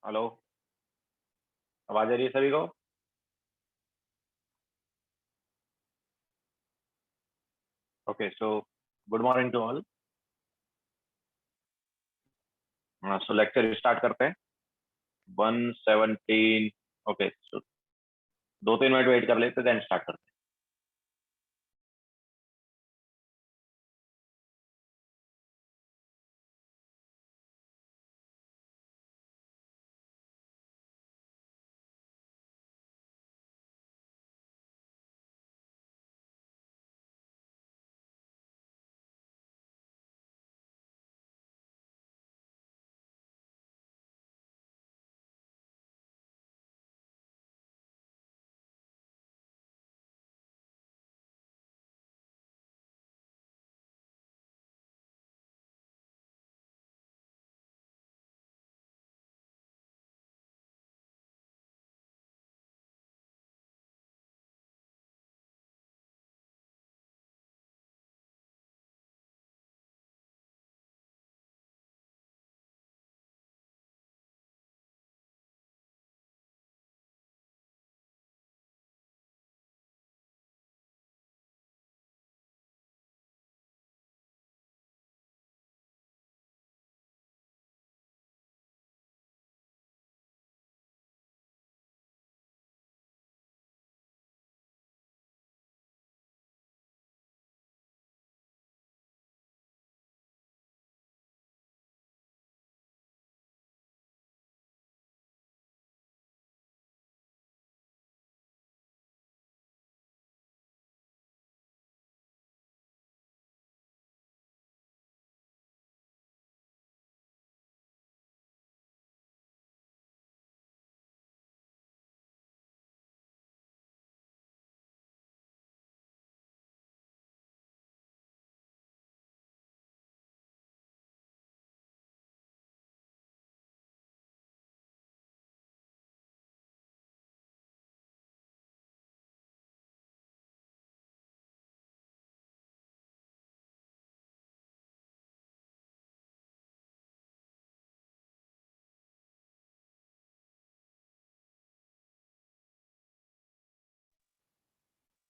Hello. आवाज आ रही है सभी को? Okay, so good morning to all. So lecture start करते हैं। 117। ओके, सो 2-3 मिनट वेट कर लेते देन स्टार्ट करते हैं।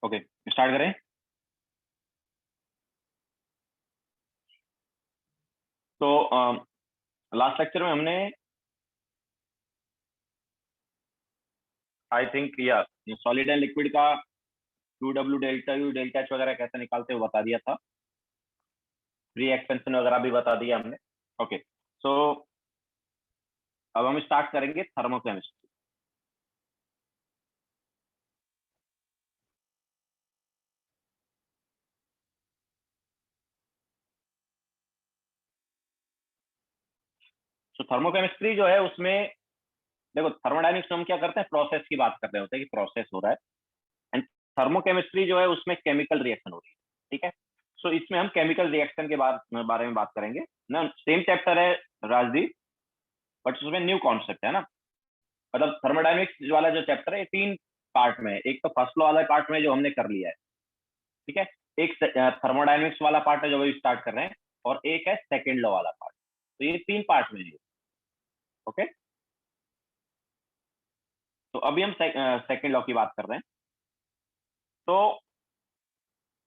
ओके, स्टार्ट करें। तो लास्ट लेक्चर में हमने आई थिंक या सॉलिड एंड लिक्विड का Q W delta U delta H वगैरह कैसे निकालते हो बता दिया था। फ्री एक्सपेंशन वगैरह भी बता दिया हमने। ओके, सो अब हम स्टार्ट करेंगे थर्मोकेमिस्ट्री। तो थर्मोकेमिस्ट्री जो है उसमें देखो, थर्मोडायनेमिक्स में हम क्या करते हैं, प्रोसेस की बात कर रहे होते हैं कि प्रोसेस हो रहा है। एंड थर्मोकेमिस्ट्री जो है उसमें केमिकल रिएक्शन हो रही है। ठीक है, सो इसमें हम केमिकल रिएक्शन के बारे में बात करेंगे ना। सेम चैप्टर है राजदीप, बट उसमें न्यू कॉन्सेप्ट है ना। मतलब थर्मोडायनेमिक्स वाला जो चैप्टर है ये 3 पार्ट में है। एक तो फर्स्ट लॉ वाला पार्ट में जो हमने कर लिया है, ठीक है। एक थर्मोडायनेमिक्स वाला पार्ट है जो अभी स्टार्ट कर रहे हैं, और एक है सेकेंड लॉ वाला पार्ट। तो ये 3 पार्ट में है। ओके, तो अभी हम सेकेंड लॉ की बात कर रहे हैं। तो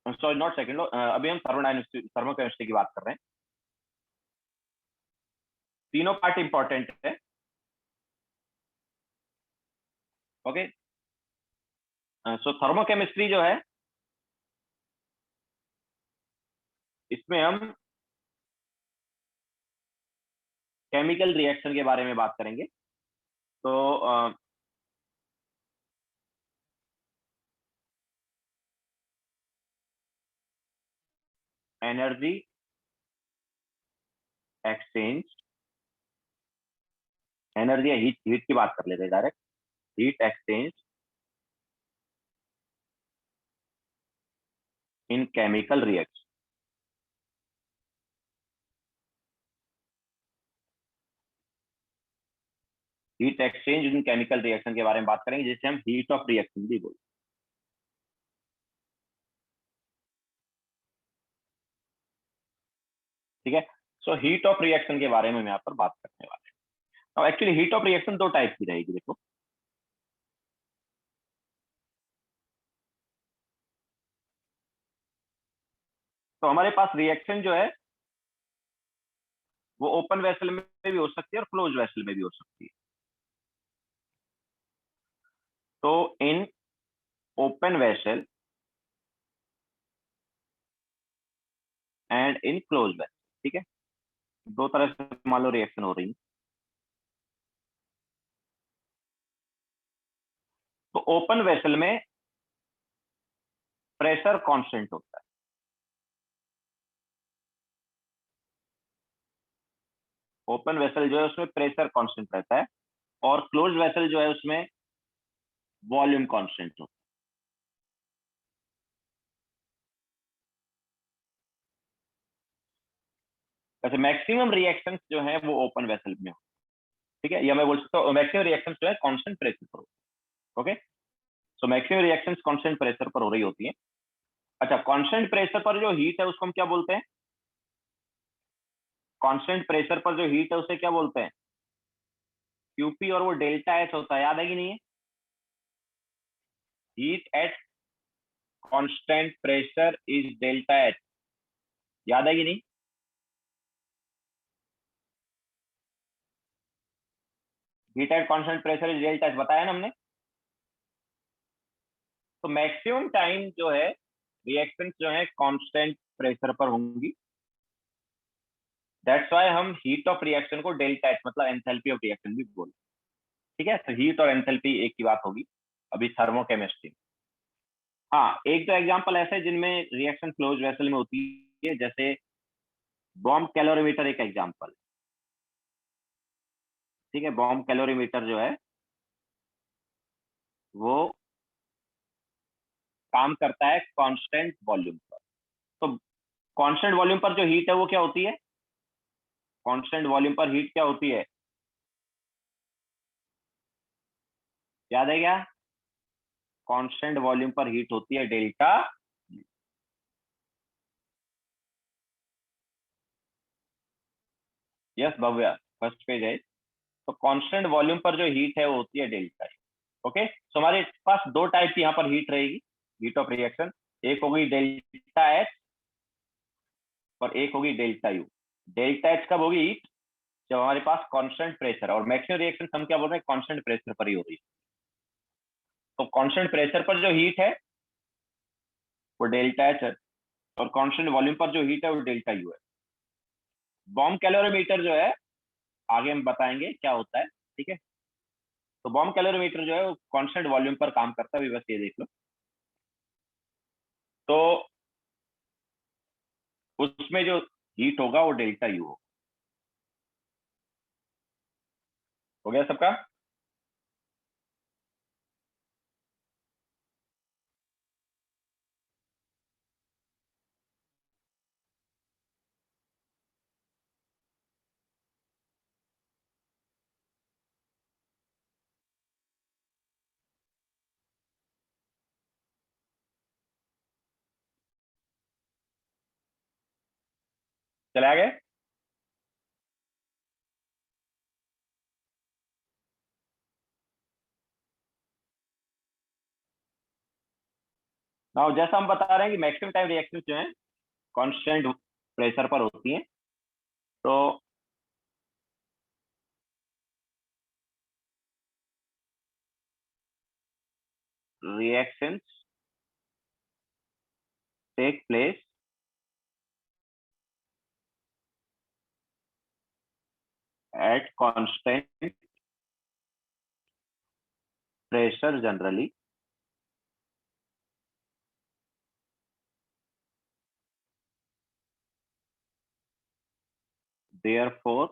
सॉरी, नॉट सेकेंड लॉ, अभी हम थर्मोकेमिस्ट्री की बात कर रहे हैं। तीनों पार्ट इंपॉर्टेंट है। ओके, सो थर्मोकेमिस्ट्री जो है इसमें हम केमिकल रिएक्शन के बारे में बात करेंगे। तो एनर्जी एक्सचेंज, एनर्जी या हीट हीट की बात कर लेते हैं डायरेक्ट। हीट एक्सचेंज इन केमिकल रिएक्शन। हीट एक्सचेंज इन केमिकल रिएक्शन के बारे में बात करेंगे, जिसे हम हीट ऑफ रिएक्शन भी बोलते हैं। ठीक है, सो हीट ऑफ रिएक्शन के बारे में हम यहाँ पर बात करने वाले हैं। अब एक्चुअली हीट ऑफ रिएक्शन दो टाइप की रहेगी, देखो। तो हमारे पास रिएक्शन जो है वो ओपन वेसल में भी हो सकती है और क्लोज वेसल में भी हो सकती है। तो in open vessel and in close vessel, ठीक है, दो तरह से मान लो रिएक्शन हो रही है। तो ओपन वेसल में प्रेशर कांस्टेंट होता है, ओपन वेसल जो है उसमें प्रेशर कांस्टेंट रहता है, और क्लोज वेसल जो है उसमें वॉल्यूम कांस्टेंट होता है। वैसे मैक्सिमम रिएक्शंस जो है वो ओपन वेसल में हो, ठीक है, या मैं बोल सकता हूँ मैक्सिमम रिएक्शंस जो है कांस्टेंट प्रेशर पर हो। Okay, so maximum reactions constant pressure पर हो रही होती है। अच्छा, कांस्टेंट प्रेशर पर जो हीट है उसको हम क्या बोलते हैं? कांस्टेंट प्रेशर पर जो हीट है उसे क्या बोलते हैं? क्यूपी, और वो डेल्टा एच होता है, याद है कि नहीं है? Heat at constant pressure is delta H, याद है कि नहीं? Heat at constant pressure is delta H बताया ना हमने। तो मैक्सिमम टाइम जो है रिएक्शंस जो है कांस्टेंट प्रेशर पर होंगी। दैट्स व्हाई हम हीट ऑफ रिएक्शन को डेल्टा एच मतलब एंथैल्पी ऑफ रिएक्शन भी बोलते हैं, ठीक है। तो हीट और एंथैल्पी एक ही बात होगी अभी थर्मोकेमिस्ट्री। हाँ, एक दो एग्जांपल ऐसे जिनमें रिएक्शन क्लोज वेसल में होती है, जैसे बॉम्ब कैलोरीमीटर एक एग्जांपल, ठीक है। बॉम्ब कैलोरीमीटर जो है वो काम करता है कांस्टेंट वॉल्यूम पर। तो कांस्टेंट वॉल्यूम पर जो हीट है वो क्या होती है? कांस्टेंट वॉल्यूम पर हीट क्या होती है, याद है क्या? कांस्टेंट वॉल्यूम पर हीट होती है delta. Yes Bhavya, first page है। तो कांस्टेंट वॉल्यूम पर जो हीट है वो होती है डेल्टा। ओके, तो हमारे पास दो टाइप की यहाँ पर हीट रहेगी, हीट ऑफ रिएक्शन। एक होगी डेल्टा एच और एक होगी डेल्टा यू। डेल्टा एच कब होगी हीट? जब हमारे पास कांस्टेंट प्रेशर, और मैक्सिमम रिएक्शन हम क्या बोल रहे हैं, कांस्टेंट प्रेशर पर ही हो रही है। तो कांस्टेंट प्रेशर पर जो हीट है वो डेल्टा एच है, और कांस्टेंट वॉल्यूम पर जो हीट है वो डेल्टा यू है। बॉम्ब कैलोरीमीटर जो है आगे हम बताएंगे क्या होता है, ठीक है। तो बॉम्ब कैलोरीमीटर जो है वो कांस्टेंट वॉल्यूम पर काम करता है, अभी बस ये देख लो। तो उसमें जो हीट होगा वो डेल्टा यू होगा। हो गया सबका? चले आगे। नाउ जैसा हम बता रहे हैं कि मैक्सिमम टाइम रिएक्शन जो है कांस्टेंट प्रेशर पर होती हैं। तो reactions take place at constant pressure generally. Therefore,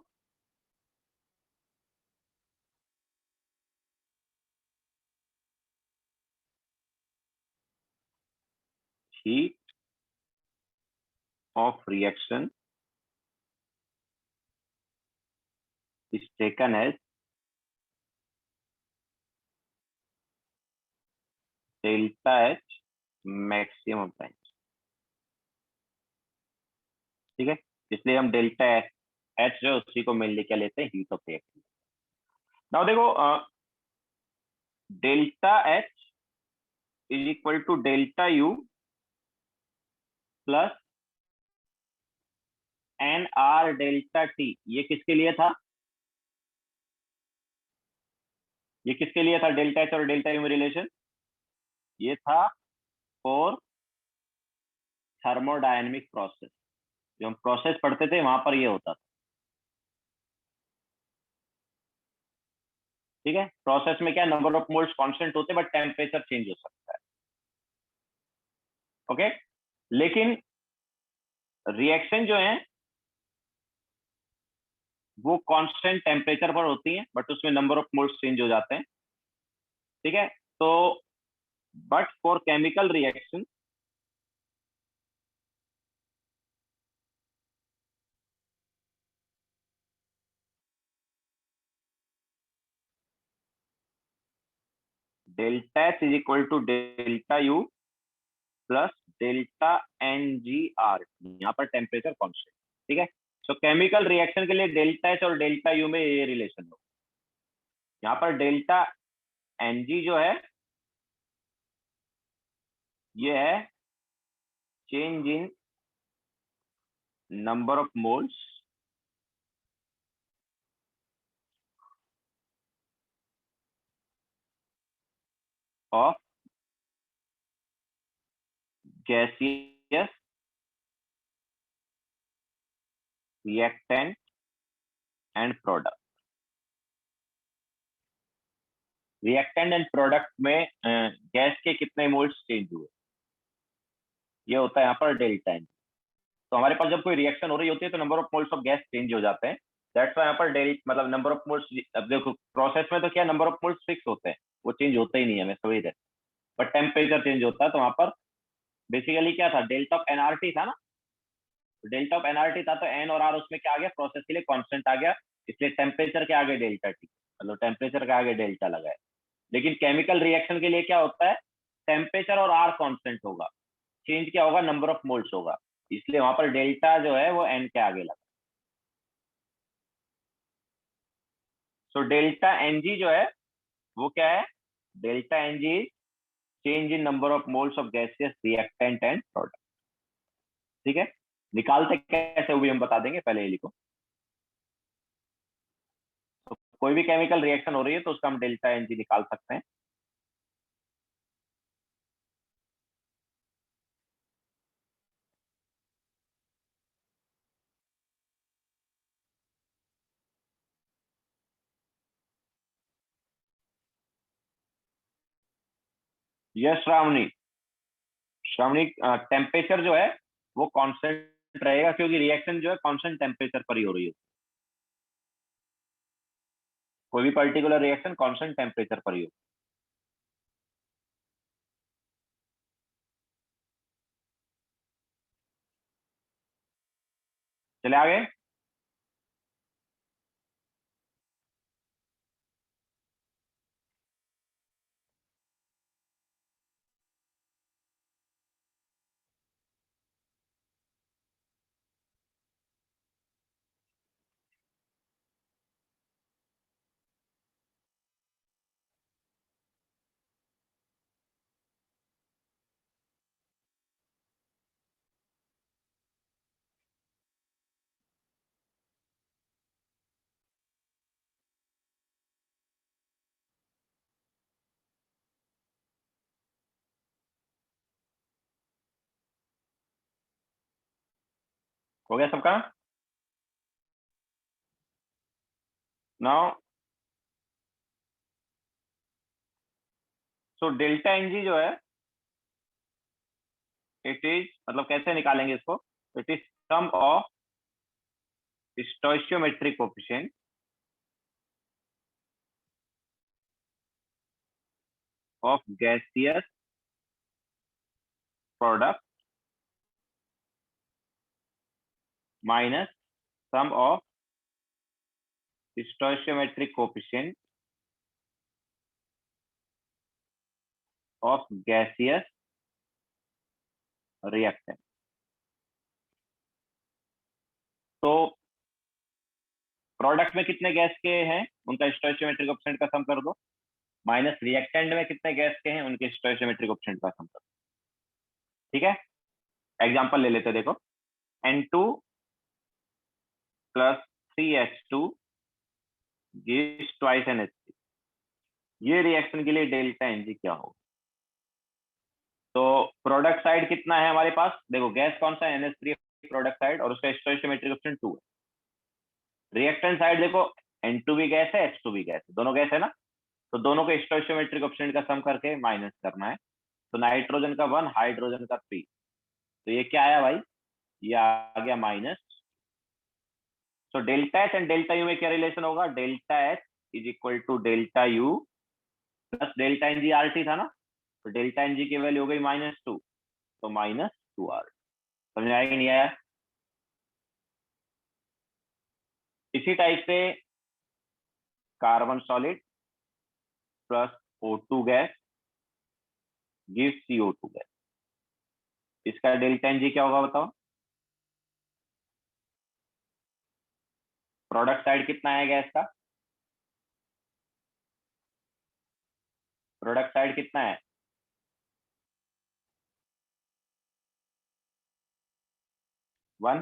heat of reaction is taken as delta H maximum time, ठीक है। इसलिए हम डेल्टा एच जो है उसी को मेनली क्या लेते हैं, हीट ऑफ रिएक्शन। नाउ देखो, delta H is equal to delta U plus N R delta T, ये किसके लिए था? ये किसके लिए था डेल्टा एच और डेल्टा यू में रिलेशन? ये था फॉर थर्मोडायनेमिक प्रोसेस। जो हम प्रोसेस पढ़ते थे वहां पर ये होता था। ठीक है, प्रोसेस में क्या, नंबर ऑफ मोल्स कांस्टेंट होते हैं बट टेम्परेचर चेंज हो सकता है। ओके, लेकिन रिएक्शन जो है वो कांस्टेंट टेम्परेचर पर होती है बट उसमें नंबर ऑफ मोल्स चेंज हो जाते हैं। ठीक है, तो but for chemical reaction delta H is equal to delta U plus delta N G R, यहाँ पर टेम्परेचर कांस्टेंट। ठीक है, सो केमिकल रिएक्शन के लिए डेल्टा एच और डेल्टा यू में ये रिलेशन हो। यहाँ पर डेल्टा एन जी जो है ये है change in number of moles of gaseous reactant and product. Reactant and product में गैस के कितने मोल्स चेंज हुए, ये होता है यहाँ पर डेल्टा एन। तो हमारे पास जब कोई रिएक्शन हो रही होती है तो number of moles of gas change हो जाते हैं। दैट्स व्हाई यहाँ पर डेल मतलब नंबर ऑफ मोल्स, अब देखो प्रोसेस में तो क्या नंबर ऑफ मोल्स फिक्स होते हैं, वो चेंज होते ही नहीं है, हमें सभी रहते, बट टेम्परेचर चेंज होता है। तो वहां पर बेसिकली क्या था, डेल्टा ऑफ एनआरटी था ना, डेल्टा ऑफ एनआरटी था तो एन और आर उसमें क्या आ गया, प्रोसेस के लिए कांस्टेंट आ गया, इसलिए टेम्परेचर के आगे डेल्टा टी, मतलब टेम्परेचर के आगे डेल्टा लगा है। लेकिन केमिकल रिएक्शन के लिए क्या होता है, टेम्परेचर और आर कांस्टेंट होगा, चेंज क्या होगा, नंबर ऑफ मोल्स होगा, इसलिए वहां पर डेल्टा जो है वो एन के आगे लगा। सो डेल्टा एन जी जो है वो क्या है, delta N G change in number of moles of gaseous reactant and product. ठीक है, निकालते कैसे वो भी हम बता देंगे, पहले ये लिखो। तो कोई भी केमिकल रिएक्शन हो रही है तो उसका हम डेल्टा एन जी निकाल सकते हैं। यस श्रावणी, श्रावणी टेम्परेचर जो है वो कांस्टेंट रहेगा क्योंकि रिएक्शन जो है कांस्टेंट टेम्परेचर पर ही हो रही है। कोई भी पर्टिकुलर रिएक्शन कांस्टेंट टेम्परेचर पर ही हो। चले आगे। हो गया सबका? Now so delta N G जो है इट इज, मतलब कैसे निकालेंगे इसको, it is sum of stoichiometric coefficient of gaseous product minus sum of stoichiometric coefficient of gaseous reactant. तो प्रोडक्ट में कितने गैस के हैं उनका स्टोइचियोमेट्रिक कोएफिशिएंट का सम कर दो, माइनस रिएक्टेंट में कितने गैस के हैं उनके स्टोइचियोमेट्रिक कोएफिशिएंट का सम कर दो। ठीक है, एग्जांपल ले लेते हैं, देखो N2 plus 3H2 gives twice NH3। ये रिएक्शन के लिए डेल्टा Ng क्या होगा? तो प्रोडक्ट साइड कितना है हमारे पास, देखो गैस कौन सा है, NH3 प्रोडक्ट साइड, और उसका स्टोइचियोमेट्रिक कोएफिशिएंट 2 है। रिएक्टेंट साइड देखो N2 भी गैस है, H2 भी गैस है, दोनों गैस है ना, तो दोनों के स्टोइचियोमेट्रिक कोएफिशिएंट का सम करके माइनस करना है। तो नाइट्रोजन का 1, हाइड्रोजन का 3, तो ये क्या आया भाई, ये आ गया माइनस। तो delta H and delta U में क्या रिलेशन होगा, delta H is equal to delta U plus delta N G R T था ना, तो डेल्टा एन जी की वैल्यू हो गई -2, तो -2R। समझ आया कि नहीं आया? इसी टाइप से carbon solid plus O2 gas give CO2 gas, इसका डेल्टा एन जी क्या होगा बताओ? प्रोडक्ट साइड कितना है गैस का, प्रोडक्ट साइड कितना है, 1,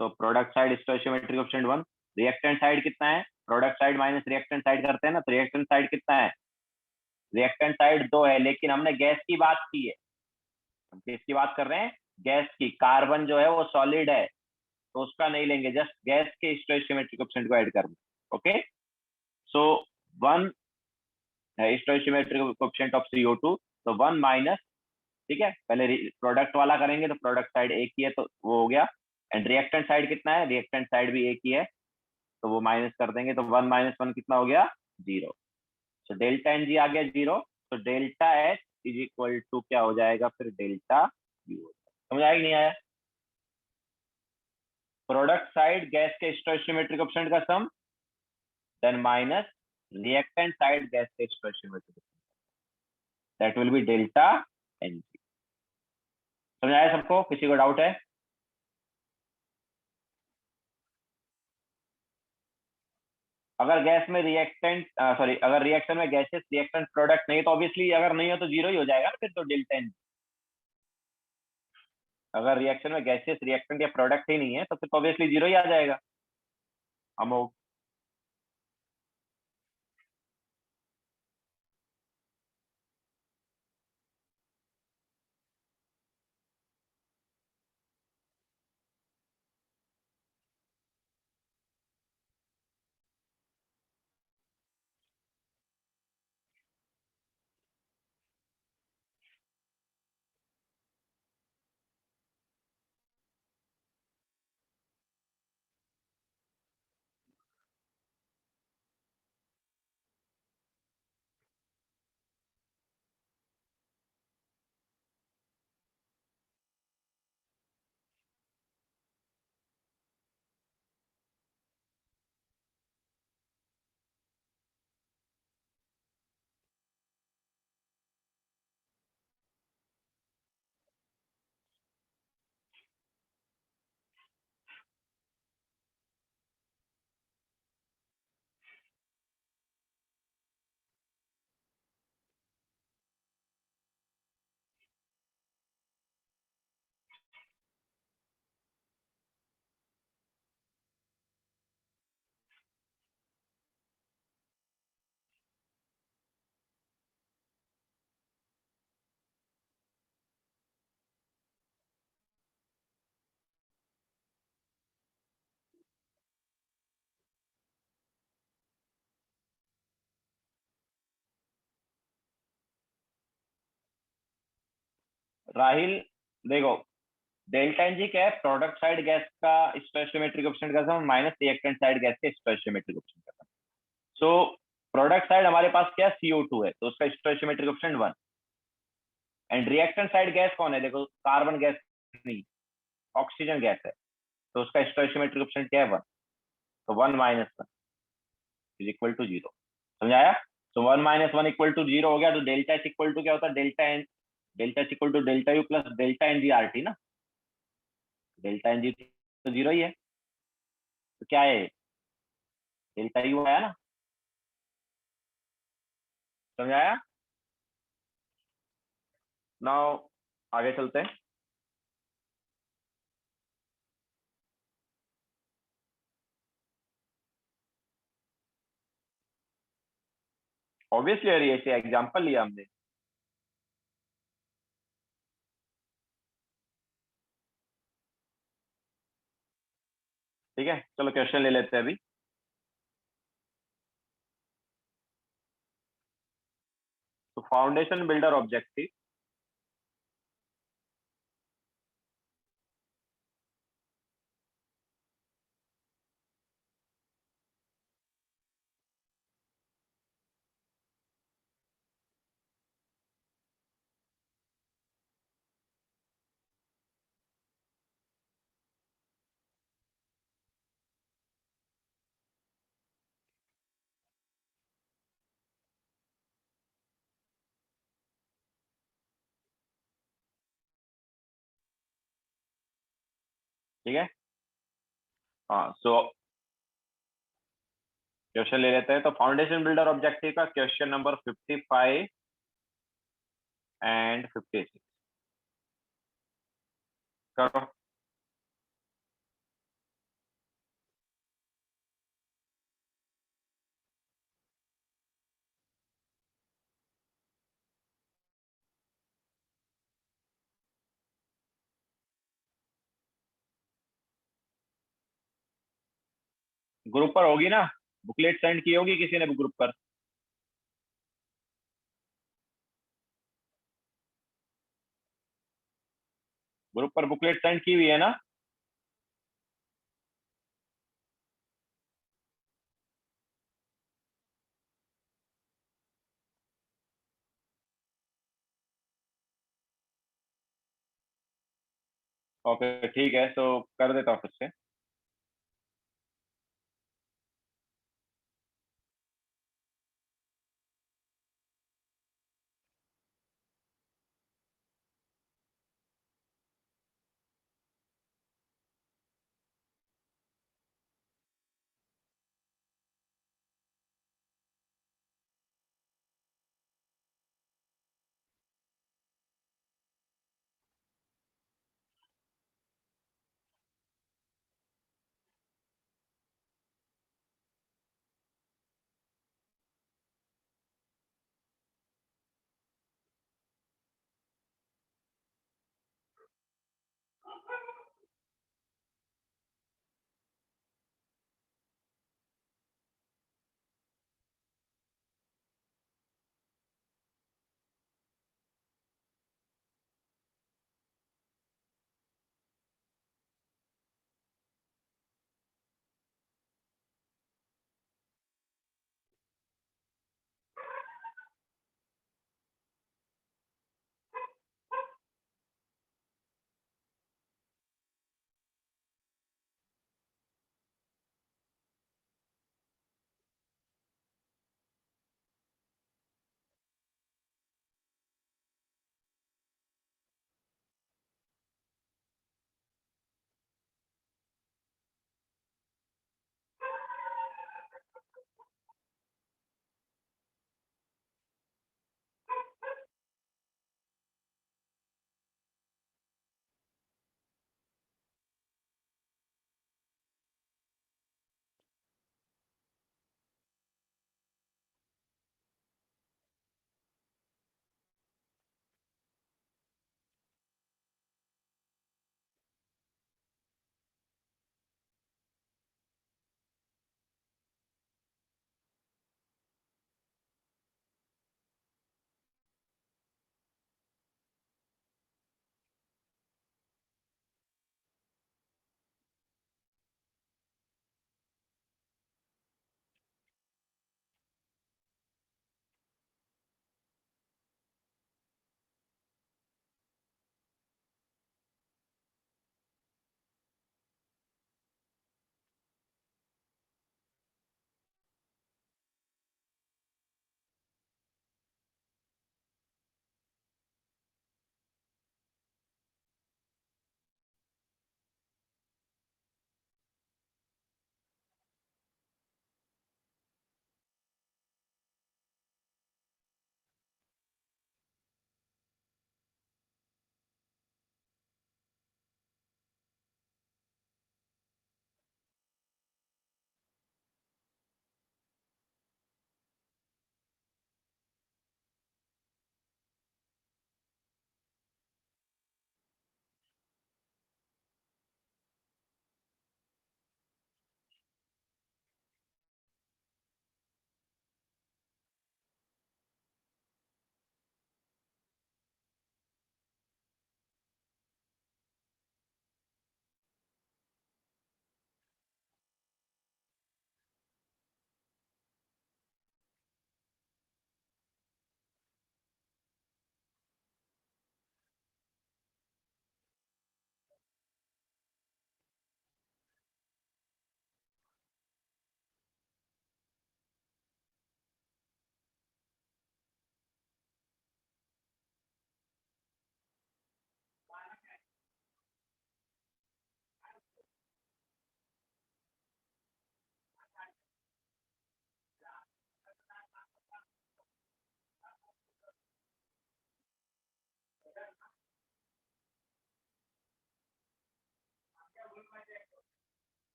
तो product side stoichiometric coefficient 1। Reactant side कितना है, product side minus reactant side करते हैं ना, तो रिएक्टेंट साइड कितना है, रिएक्टेंट साइड 2 है, लेकिन हमने गैस की बात की है, हम किसकी बात कर रहे हैं, गैस की। कार्बन जो है वो सॉलिड है, तो उसका नहीं लेंगे, जस्ट गैस के स्टोइचियोमेट्रिक कोएफिशिएंट को ऐड करना। Okay, so 1 stoichiometric coefficient of CO2, तो 1 माइनस, ठीक है, पहले प्रोडक्ट वाला करेंगे तो प्रोडक्ट साइड एक ही है तो वो हो गया, एंड रिएक्टेंट साइड कितना है, रिएक्टेंट साइड भी एक ही है, तो वो माइनस कर देंगे, तो 1 - 1 कितना हो गया, 0। तो डेल्टा एन जी आ गया 0, तो delta H is equal to क्या हो जाएगा फिर, डेल्टा यू। समझ आया कि नहीं आया? प्रोडक्ट साइड गैस के स्टोइचियोमेट्रिक कोएफिशिएंट का sum, then minus reactant side gas के stoichiometric, that will be delta N G. समझ आया सबको, किसी को डाउट है? अगर गैस में रिएक्टेंट सॉरी अगर रिएक्शन में गैसेस रिएक्टेंट प्रोडक्ट नहीं, तो ऑब्वियसली अगर नहीं हो तो 0 ही हो जाएगा फिर, तो डेल्टा एन। अगर रिएक्शन में गैसेस रिएक्टेंट या प्रोडक्ट ही नहीं है तो फिर तो ऑब्वियसली 0 ही आ जाएगा। हम राहिल देखो, डेल्टा एन जी क्या है, प्रोडक्ट साइड गैस का स्टोइचियोमेट्रिक कोएफिशिएंट का सम माइनस रिएक्टेंट साइड गैस के स्टोइचियोमेट्रिक कोएफिशिएंट का सम। सो प्रोडक्ट साइड हमारे पास क्या है, CO2 है, तो उसका stoichiometric coefficient 1, and reactant side gas कौन है, देखो कार्बन गैस नहीं, ऑक्सीजन गैस है, तो उसका स्टोइचियोमेट्रिक कोएफिशिएंट क्या है, 1, तो 1 - 1 इज इक्वल टू 0। समझ आया? तो 1 - 1 इक्वल टू 0 हो गया, तो डेल्टा एच इक्वल टू क्या होता है, delta N, delta H equal to delta U plus delta N G R T ना, डेल्टा एन जी तो 0 ही है, तो क्या है डेल्टा यू आया ना, समझ आया। नाउ आगे चलते हैं। ऑब्वियसली यार, ये एग्जांपल लिया हमने। ठीक है, चलो क्वेश्चन ले लेते हैं अभी। तो फाउंडेशन बिल्डर ऑब्जेक्टिव, ठीक है। हाँ, सो क्वेश्चन ले लेते हैं। तो फाउंडेशन बिल्डर ऑब्जेक्टिव का क्वेश्चन नंबर 55 एंड 56 करो। ग्रुप पर होगी ना, बुकलेट सेंड की होगी किसी ने भी ग्रुप पर। ग्रुप पर बुकलेट सेंड की हुई है ना। ओके ठीक है, तो कर देता हूँ फिर से।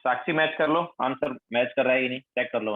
साक्षी मैच कर लो, आंसर मैच कर रहा है कि नहीं चेक कर लो।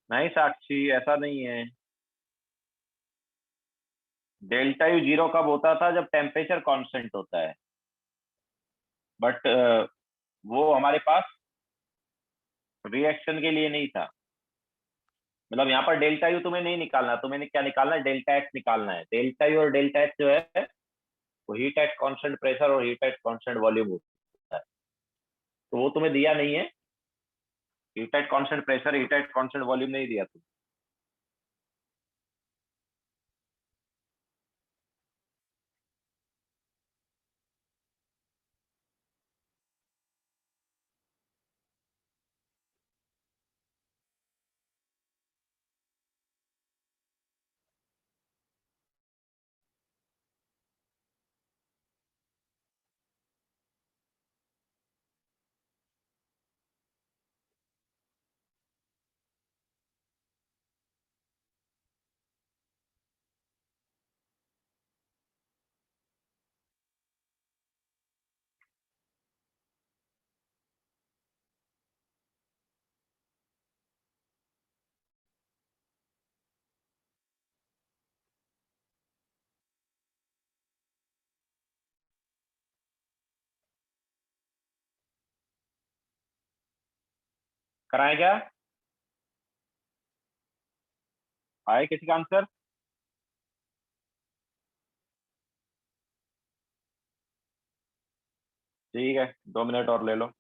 नहीं साक्षी, ऐसा नहीं है। डेल्टा यू जीरो कब होता था? जब टेम्परेचर कांस्टेंट होता है। बट वो हमारे पास रिएक्शन के लिए नहीं था। मतलब यहाँ पर डेल्टा यू तुम्हें नहीं निकालना, तुम्हें क्या निकालना है? डेल्टा एक्स निकालना है। डेल्टा यू और डेल्टा एक्स जो है वो हीट एट कांस्टेंट प्रेशर और हीट एट कांस्टेंट वॉल्यूम होता है। तो वो तुम्हें दिया नहीं है। Heat at constant pressure, heat at constant volume नहीं दिया तुम्हें। कराए क्या? आए किसी का आंसर? ठीक है, 2 मिनट और ले लो।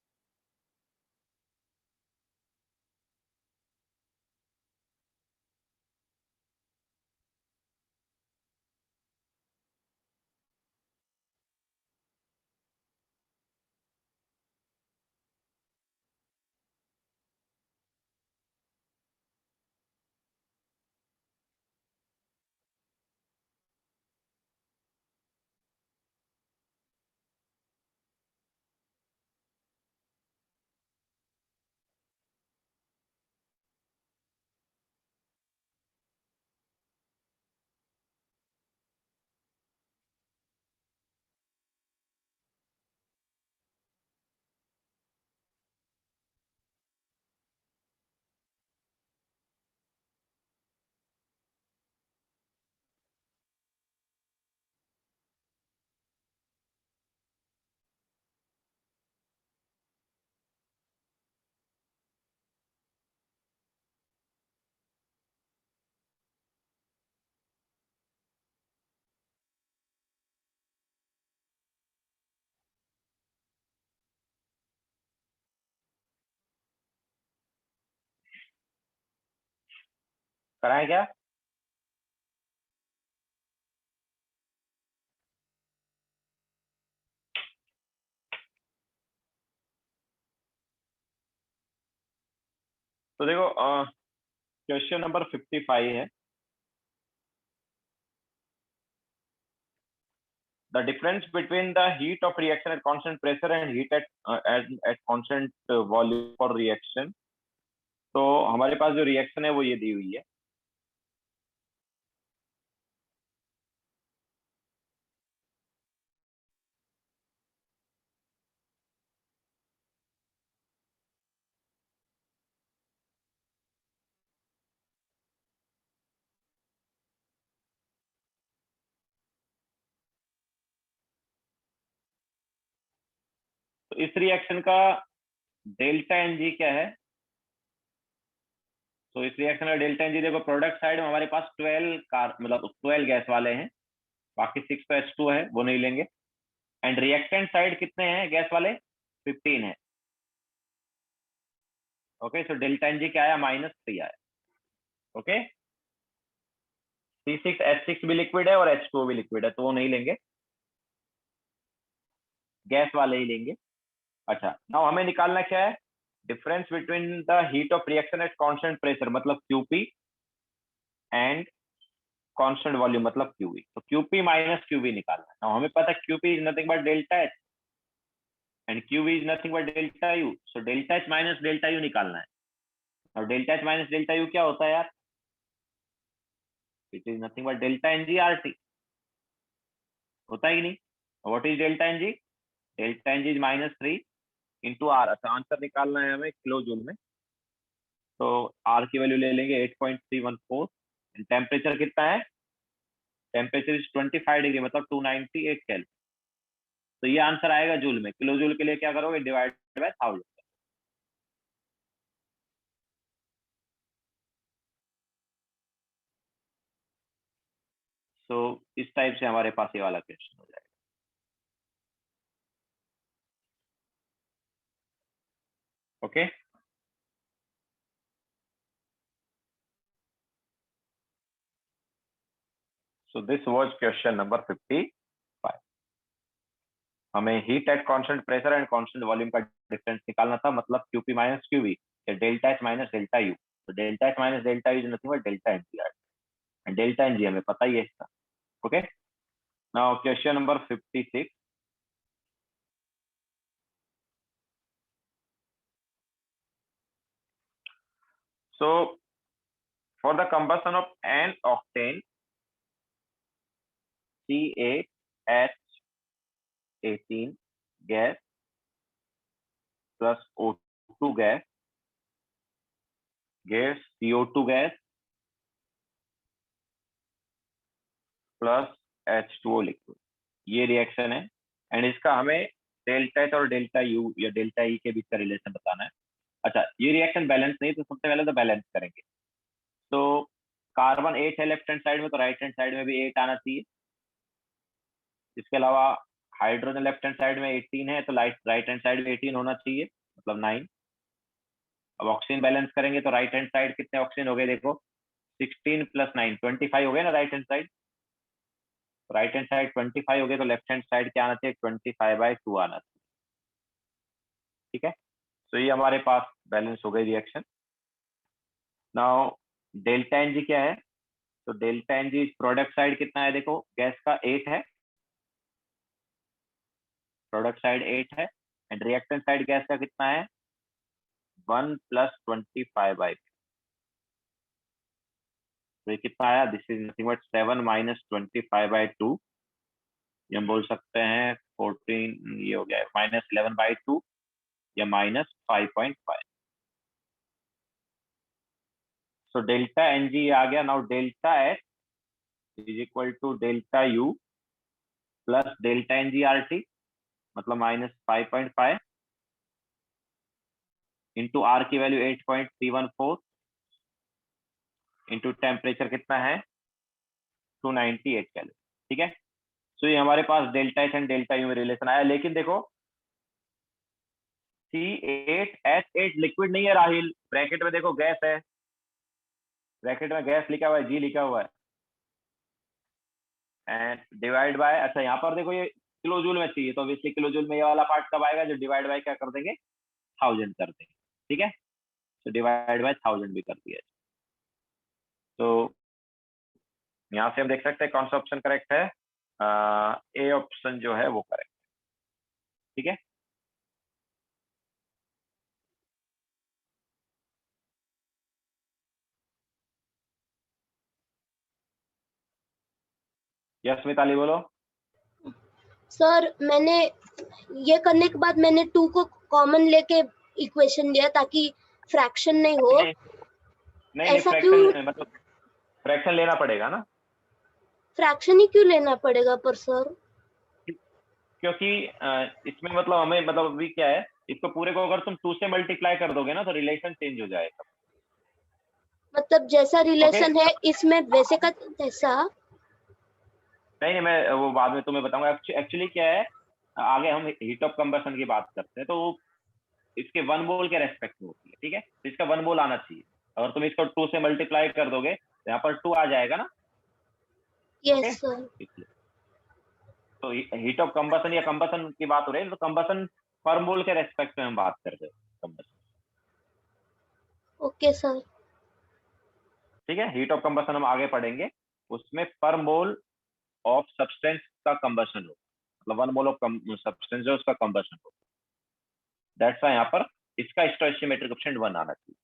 कराए क्या? तो देखो क्वेश्चन नंबर 55 है, the difference between the heat of reaction at constant pressure and heat at constant volume for reaction। तो हमारे पास जो रिएक्शन है वो ये दी हुई है। तो इस रिएक्शन का डेल्टा एन जी क्या है? तो इस रिएक्शन का डेल्टा एन जी देखो, प्रोडक्ट साइड में हमारे पास 12 कार मतलब 12 गैस वाले हैं, बाकी 6 तो H2 है, वो नहीं लेंगे। एंड रिएक्टेंट साइड कितने हैं गैस वाले? 15 है। Okay, so delta N G क्या आया? -3 आया। ओके, C6H6 भी लिक्विड है और H2 भी लिक्विड है, तो वो नहीं लेंगे, गैस वाले ही लेंगे। अच्छा, नाउ हमें निकालना क्या है? Difference between the heat of reaction at constant pressure मतलब QP एंड कांस्टेंट वॉल्यूम मतलब QV। तो QP माइनस QV निकालना है। नाउ हमें पता है QP is nothing but delta H and QV is nothing but delta U। So delta H minus delta U निकालना है। और delta H minus delta U क्या होता है यार? It is nothing but delta NG/RT, होता है कि नहीं? What is delta NG? Delta NG is -3 into R। अच्छा, आंसर निकालना है हमें किलो जूल में, तो R की वैल्यू ले लेंगे 8.314। टेम्परेचर कितना है? टेम्परेचर इज 25 डिग्री मतलब 298 केल्विन। तो ये आंसर आएगा जूल में। किलो जूल के लिए क्या करोगे? Divide by 1000। सो इस टाइप से हमारे पास ये वाला क्वेश्चन हो जाएगा। Okay, so this was question number 55। हमें heat at constant pressure and constant volume का डिफरेंस निकालना था, मतलब QP माइनस QV या delta H minus delta U। तो delta H minus delta U is nothing but delta NG/RT and delta NG हमें पता ही है इसका। Okay, now question number 56। So for the combustion of an octane C8H18 gas plus O2 gas gives CO2 gas plus H2O liquid. ये reaction है and इसका हमें delta H और delta you या डेल्टा ई के बीच का रिलेशन बताना है। अच्छा, ये रिएक्शन बैलेंस नहीं, तो सबसे पहले तो बैलेंस करेंगे। तो कार्बन 8 है लेफ्ट हैंड साइड में, तो राइट हैंड साइड में भी 8 आना चाहिए। इसके अलावा हाइड्रोजन लेफ्ट हैंड साइड में 18 है, तो राइट हैंड साइड में 18 होना चाहिए, मतलब 9। अब ऑक्सीजन बैलेंस करेंगे तो राइट हैंड साइड कितने ऑक्सीजन हो गए? देखो 16 प्लस 9 25 हो गए ना right hand side. Right hand side 25 हो गए, तो लेफ्ट हैंड साइड क्या आना चाहिए? 25/2 आना चाहिए। ठीक है, तो ये हमारे पास बैलेंस हो गई reaction. Now delta N G क्या है? तो delta N G product side कितना है? देखो गैस का 8 है, प्रोडक्ट साइड 8 है एंड रिएक्टेंट साइड गैस का कितना है? 1 प्लस 25/2। तो ये कितना आया? This is nothing but 7 minus 25/2। ये हम बोल सकते हैं 14, ये हो गया -11/2 या -5.5। सो डेल्टा एन जी आ गया। Now delta H is equal to delta U plus delta N G R T मतलब -5.5 इंटू आर की वैल्यू 8.314 इंटू टेम्परेचर कितना है? 298 कैलोरी। ठीक है, तो ये हमारे पास delta H and delta U में रिलेशन आया। लेकिन देखो C8H8 लिक्विड नहीं है राहिल, ब्रैकेट में देखो गैस है, ब्रैकेट में गैस लिखा हुआ है, G लिखा हुआ है एंड डिवाइड बाय। अच्छा, यहाँ पर देखो ये किलो जूल में चाहिए, तो ऑब्वियसली किलो जूल में ये वाला पार्ट कब आएगा? जो डिवाइड बाय क्या कर देंगे? 1000 कर देंगे। ठीक है, तो डिवाइड बाय 1000 भी कर दिया। तो यहाँ से हम देख सकते हैं कौन सा ऑप्शन करेक्ट है। ए ऑप्शन जो है वो करेक्ट। ठीक है, यस मिताली बोलो। सर मैंने ये करने के बाद मैंने 2 को कॉमन लेके इक्वेशन लिया ताकि फ्रैक्शन नहीं हो। नहीं नहीं, ऐसा क्यों? फ्रैक्शन मतलब फ्रैक्शन लेना पड़ेगा ना, फ्रैक्शन ही क्यों लेना पड़ेगा पर सर? क्योंकि इसमें मतलब हमें मतलब अभी क्या है, इसको पूरे को अगर तुम 2 से मल्टीप्लाई कर दोगे ना तो रिलेशन चेंज हो जाएगा। मतलब जैसा ओके, रिलेशन है इसमें वैसे का तैसा? नहीं नहीं, मैं वो बाद में तुम्हें बताऊंगा। एक्चुअली क्या है, आगे हम हीट ऑफ कंबशन की बात करते हैं, तो वो इसके 1 मोल के रेस्पेक्ट में होती है। ठीक है, तो इसका 1 मोल आना चाहिए। अगर तुम इसको 2 से मल्टीप्लाई कर दोगे तो यहाँ पर 2 आ जाएगा ना। Okay, yes sir. इसलिए तो हीट ऑफ कंबशन या कंबशन की बात हो रही है, तो कंबशन पर मोल के रेस्पेक्ट में हम बात कर रहे हैं कंबशन। Okay sir. ठीक है, हीट ऑफ कंबशन हम आगे पढ़ेंगे, उसमें पर मोल ऑफ सब्सटेंस का कंबशन हो, मतलब 1 मोल ऑफ सब्सटेंस जो उसका कंबशन हो। दैट्स व्हाई यहाँ पर इसका स्टोइचियोमेट्रिक कोएफिशिएंट 1 आना चाहिए।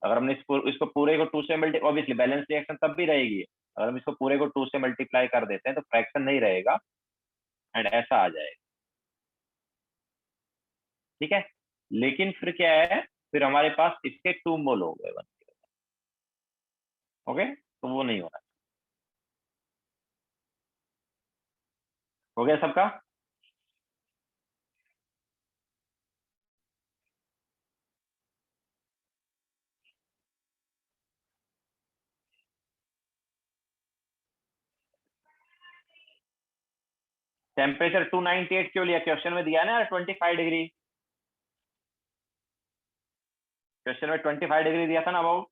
अगर हमने इसको पूरे को 2 से मल्टी, ऑब्वियसली बैलेंस रिएक्शन तब भी रहेगी। अगर हम इसको पूरे को 2 से मल्टीप्लाई कर देते हैं तो फ्रैक्शन नहीं रहेगा एंड ऐसा आ जाएगा। ठीक है, लेकिन फिर क्या है, फिर हमारे पास इसके 2 मोल हो गए 1 के। ओके, तो वो नहीं होना। हो गया सबका? टेम्परेचर 298 क्यों लिया? क्वेश्चन में दिया ना यार 25 डिग्री। क्वेश्चन में 25 डिग्री दिया था ना अबाउट।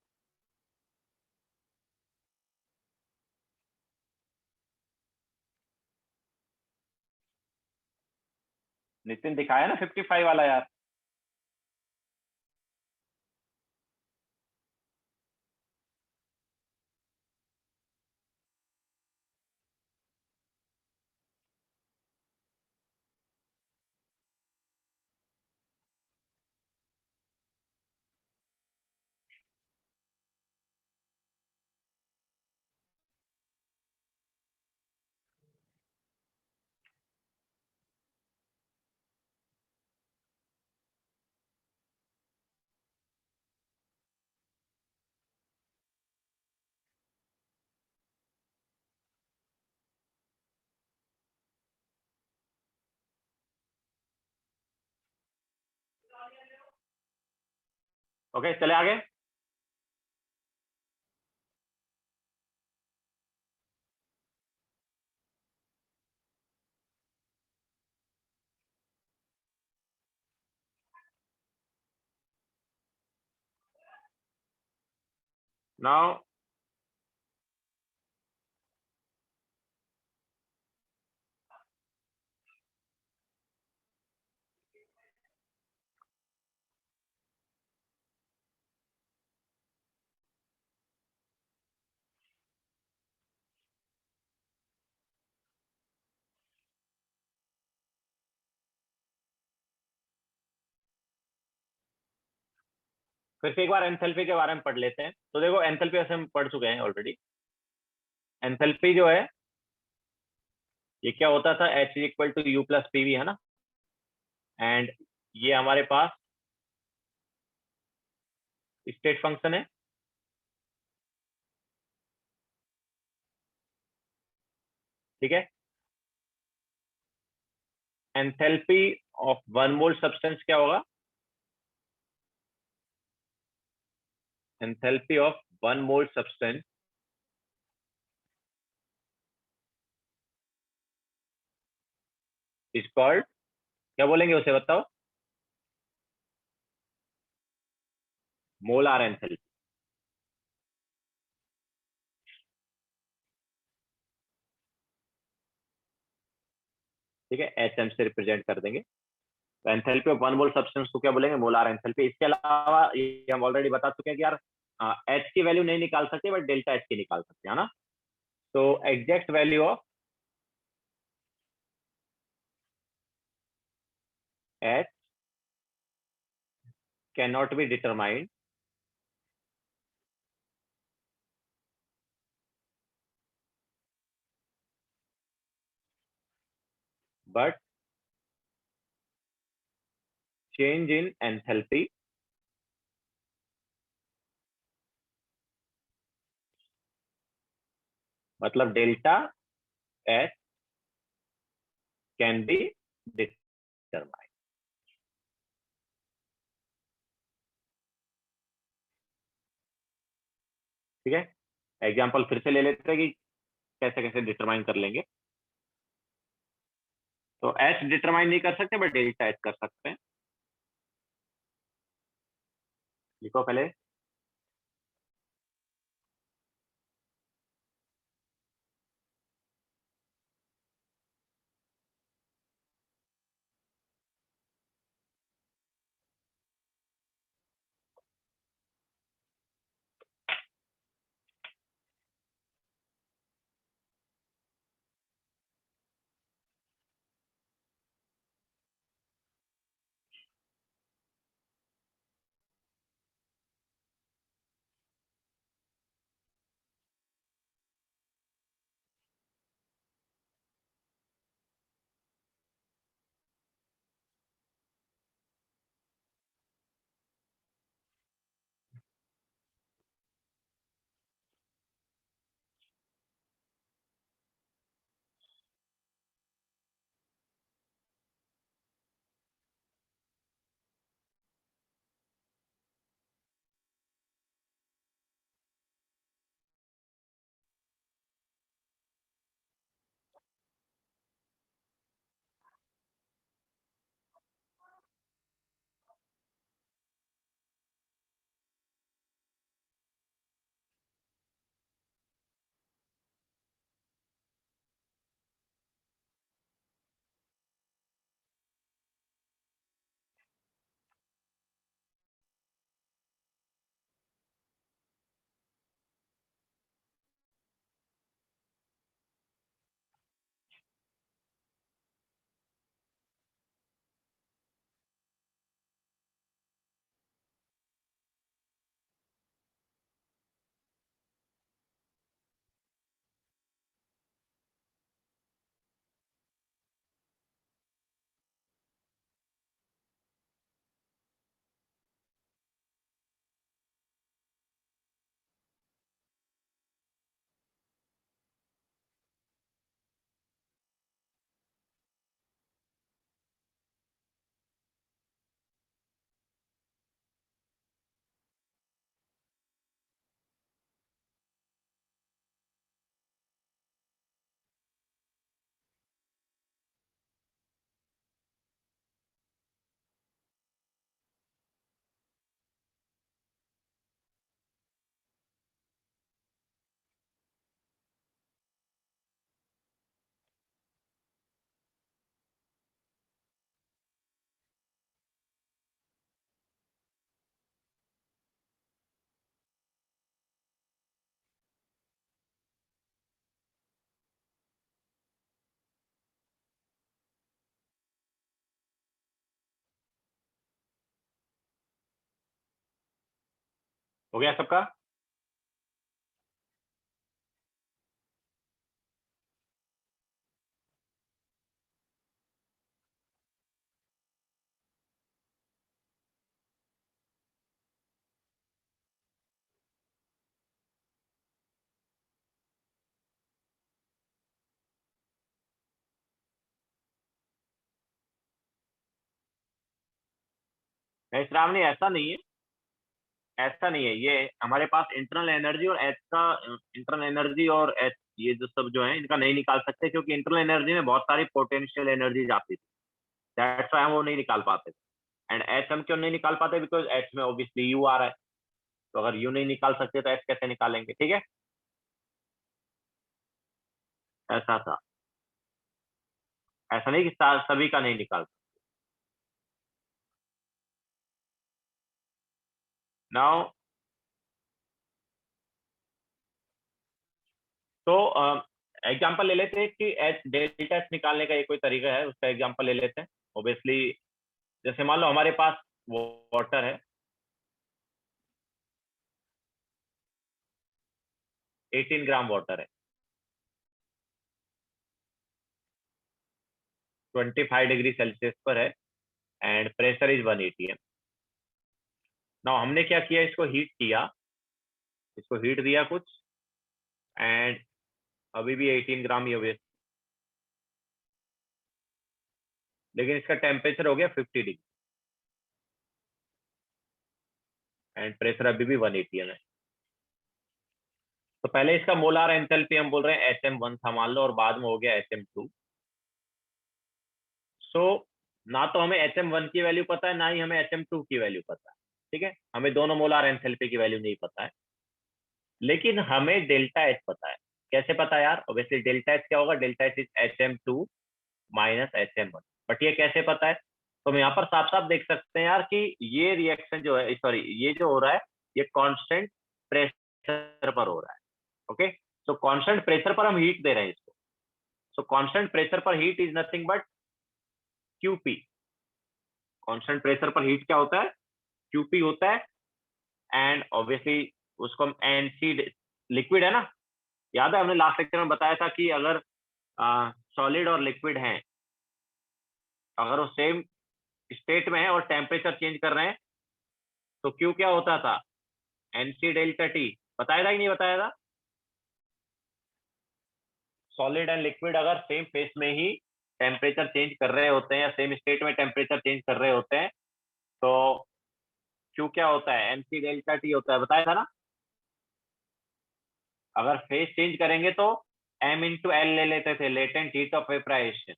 नितिन दिखाया ना 55 वाला यार। ओके, चले आगे। नाउ फिर से एक बार एंथैल्पी के बारे में पढ़ लेते हैं। तो देखो, एंथैल्पी ऐसे हम पढ़ चुके हैं ऑलरेडी। एंथैल्पी जो है, ये क्या होता था, H equal to U plus PV, है ना। एंड ये हमारे पास स्टेट फंक्शन है। ठीक है, एंथैल्पी ऑफ 1 मोल सब्सटेंस क्या होगा? Enthalpy of 1 mole substance is called, क्या बोलेंगे उसे बताओ? Molar enthalpy. ठीक है, एच एम से रिप्रेजेंट कर देंगे। तो enthalpy of one mole substance को क्या बोलेंगे, मोलार एंथैल्पी। इसके अलावा ये हम ऑलरेडी बता चुके हैं कि यार एच की वैल्यू नहीं निकाल सकते बट डेल्टा एच की निकाल सकते हैं ना। तो exact value of H can not be determined but change in enthalpy मतलब delta H can be determined. ठीक है, एग्जाम्पल फिर से ले लेते हैं कि कैसे कैसे डिटरमाइन कर लेंगे। तो एच डिटरमाइन नहीं कर सकते बट डेल्टा एच कर सकते हैं। लिखो पहले। हो गया सबका? नहीं श्रावणी, ऐसा नहीं है, ऐसा नहीं है। ये हमारे पास इंटरनल एनर्जी और एच का, इंटरनल एनर्जी और एच ये जो सब जो है इनका नहीं निकाल सकते क्योंकि इंटरनल एनर्जी में बहुत सारी पोटेंशियल एनर्जी आती थी। दैट्स व्हाई हम वो नहीं निकाल पाते। एंड एच हम क्यों नहीं निकाल पाते? बिकॉज एच में ऑब्वियसली यू आ रहा है। तो अगर यू नहीं निकाल सकते तो एच कैसे निकालेंगे? ठीक है, ऐसा था। ऐसा नहीं कि सभी का नहीं निकाल। नाउ तो एग्जांपल ले लेते हैं कि डेल्टा एच निकालने का ये कोई तरीका है, उसका एग्जांपल ले लेते हैं। ऑब्वियसली जैसे मान लो हमारे पास वाटर है 18 ग्राम वाटर है, 25 डिग्री सेल्सियस पर है and pressure is 1 atm। Now हमने क्या किया, इसको हीट किया, इसको हीट दिया कुछ एंड अभी भी 18 ग्राम ही ऑब्वियस, लेकिन इसका टेम्परेचर हो गया 50 डिग्री एंड प्रेशर अभी भी 1 atm है। तो पहले इसका मोलार एंथैल्पी हम बोल रहे हैं HM1 था मान लो, और बाद में हो गया HM2। सो ना तो हमें HM1 की वैल्यू पता है, ना ही हमें HM2 की वैल्यू पता है, ठीक है। हमें दोनों मोलार एंथैल्पी की वैल्यू नहीं पता है, लेकिन हमें डेल्टा एच पता है। कैसे पता है यार? ऑब्वियसली डेल्टा एच क्या होगा, delta H is HM2 minus HM1। But ये कैसे पता है? तो हम यहाँ पर साफ साफ देख सकते हैं यार कि ये रिएक्शन जो है, सॉरी ये जो हो रहा है, ये कांस्टेंट प्रेशर पर हो रहा है। ओके, सो कांस्टेंट प्रेशर पर हम हीट दे रहे हैं इसको। सो कांस्टेंट प्रेशर पर heat is nothing but QP। Constant pressure पर हीट क्या होता है? QP होता है। एंड ऑब्वियसली उसको हम NC, लिक्विड है ना, याद है हमने लास्ट लेक्चर में बताया था कि अगर सॉलिड और लिक्विड हैं, अगर वो सेम स्टेट में है और टेम्परेचर चेंज कर रहे हैं, तो क्यू क्या होता था? NC delta T। बताया था कि नहीं बताया था? सॉलिड एंड लिक्विड अगर सेम फेस में ही टेम्परेचर चेंज कर रहे होते हैं या सेम स्टेट में टेम्परेचर चेंज कर रहे होते हैं, तो क्यू क्या होता है? NC डेल्टा T होता है, बताया था ना। अगर फेस चेंज करेंगे तो M इंटू L ले लेते थे, लेटेंट हीट ऑफ वेपराइजेशन।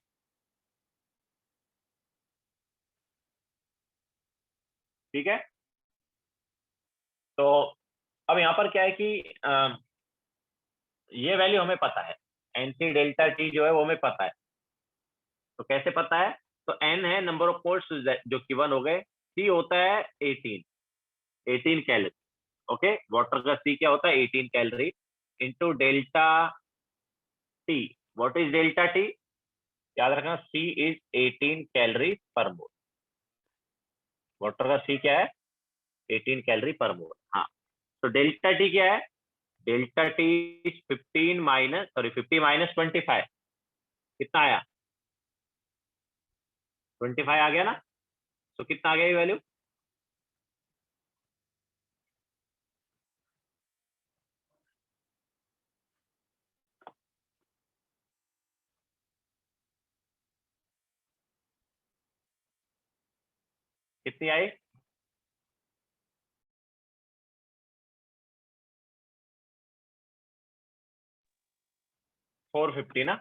ठीक है, तो अब यहाँ पर क्या है कि ये वैल्यू हमें पता है, NC डेल्टा T जो है वो हमें पता है। तो कैसे पता है? तो N है नंबर ऑफ मोल्स जो कि 1 हो गए, C होता है 18 कैलोरी। ओके, वाटर का C क्या होता है? 18 calorie into delta T। What is delta T? याद रखना, C is 18 calorie per mole. Water का C क्या है? 18 कैलोरी पर मोल। हाँ, तो डेल्टा T क्या है? Delta T is 15 minus, sorry 50 minus 25। कितना आया? 25 आ गया ना। तो कितना आ गया ये वैल्यू? कितनी आई? 450 ना।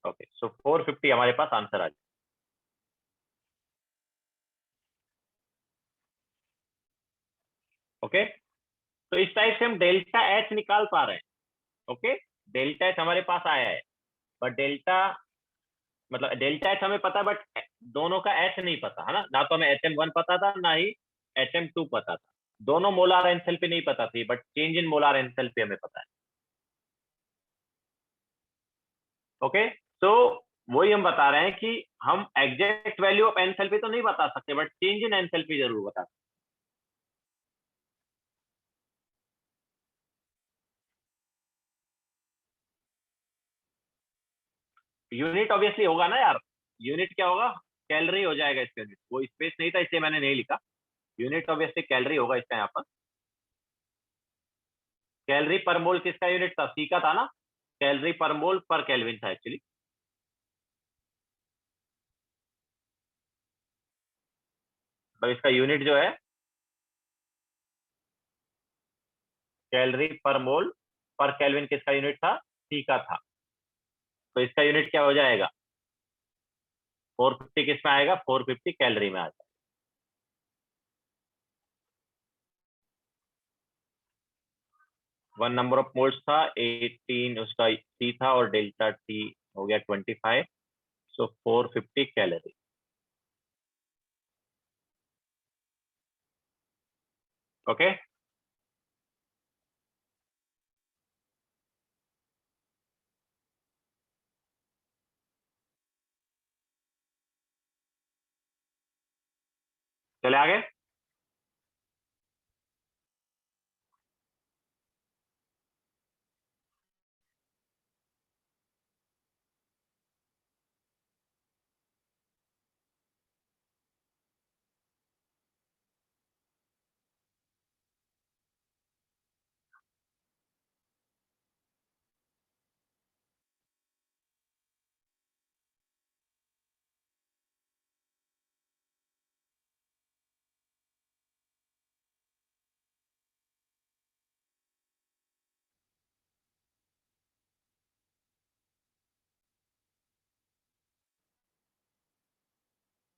ओके, सो 450 हमारे पास आंसर आ गया। ओके, तो इस टाइप से हम डेल्टा एच निकाल पा रहे हैं। ओके, डेल्टा एच हमारे पास आया है, बट डेल्टा मतलब डेल्टा एच हमें पता है, बट दोनों का एच नहीं पता है ना। ना तो हमें HM1 पता था, ना ही HM2 पता था। दोनों मोलार एंथैल्पी नहीं पता थी, but change in molar enthalpy हमें पता है। ओके, तो वही हम बता रहे हैं कि हम एग्जैक्ट वैल्यू ऑफ एंथैल्पी तो नहीं बता सकते, बट चेंज इन एंथैल्पी जरूर बता सकते। यूनिट ऑब्वियसली होगा ना यार। यूनिट क्या होगा? कैलोरी हो जाएगा इसका यूनिट। वो स्पेस नहीं था इसलिए मैंने नहीं लिखा। यूनिट ऑब्वियसली कैलोरी होगा इसका यहाँ पर। कैलोरी पर मोल किसका यूनिट था? सी का था ना। कैलोरी पर मोल पर केल्विन था एक्चुअली। तो इसका यूनिट जो है कैलोरी पर मोल पर केल्विन, किसका यूनिट था? सी का था। तो इसका यूनिट क्या हो जाएगा? 450 किस में आएगा? 450 कैलोरी में आ जाएगा। वन नंबर ऑफ मोल्स था 18, उसका सी था, और डेल्टा टी हो गया 25। सो 450 कैलोरी। ओके, चले आगे।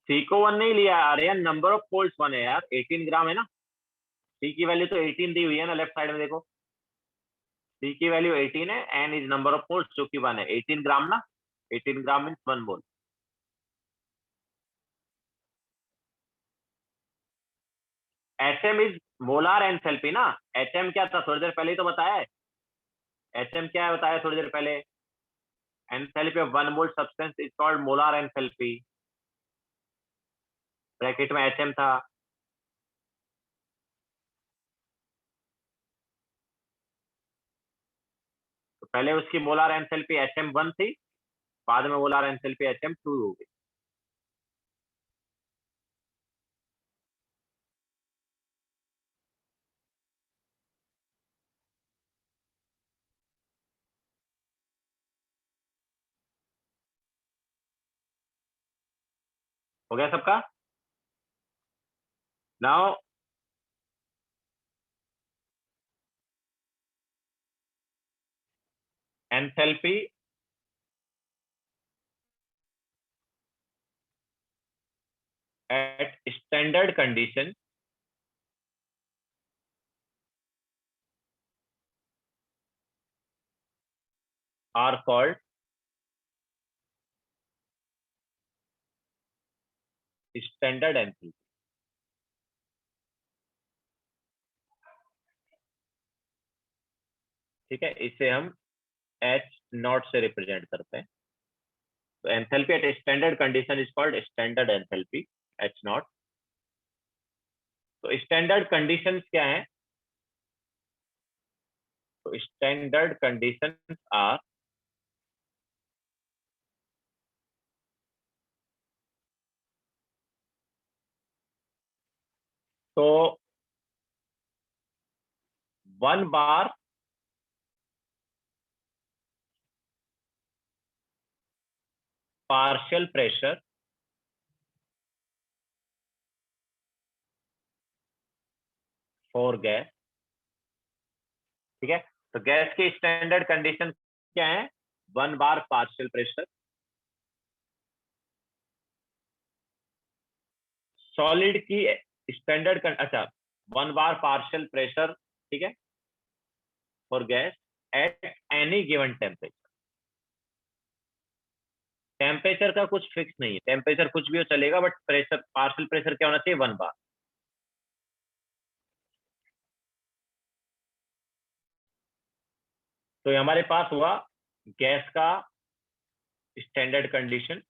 सी को 1 नहीं लिया आर्यन, नंबर ऑफ पोल्स 1 है यार, 18 ग्राम है ना। सी की वैल्यू तो 18 दी हुई है ना, लेफ्ट साइड में देखो। सी की वैल्यू 18 है and is number of moles जो कि 1 है, 18 ग्राम ना। 18 gram means 1 mole. HM is molar enthalpy ना। एचएम क्या था थोड़ी देर पहले ही तो बताया है। एचएम क्या है बताया थोड़ी देर पहले। Enthalpy of 1 mole substance is called molar enthalpy. Bracket में एचएम था। तो पहले उसकी मोलार एंथैल्पी HM1 थी, बाद में मोलार एंथैल्पी HM2 हो गई। हो गया सबका। Now enthalpy at standard condition are called standard enthalpy. ठीक है, इसे हम H0 से रिप्रेजेंट करते हैं। तो enthalpy at standard condition is called standard enthalpy H0। तो स्टैंडर्ड कंडीशंस क्या है? तो स्टैंडर्ड कंडीशंस आर तो 1 बार पार्शियल प्रेशर फॉर गैस। ठीक है, तो गैस की स्टैंडर्ड कंडीशन क्या है? 1 बार पार्शियल प्रेशर। सॉलिड की स्टैंडर्ड अच्छा, 1 बार पार्शियल प्रेशर, ठीक है, for gas at any given temperature. Temperature का कुछ फिक्स नहीं है, टेम्परेचर कुछ भी हो चलेगा, बट प्रेशर, पार्शियल प्रेशर क्या होना चाहिए? 1 बार। तो ये हमारे पास हुआ गैस का standard condition.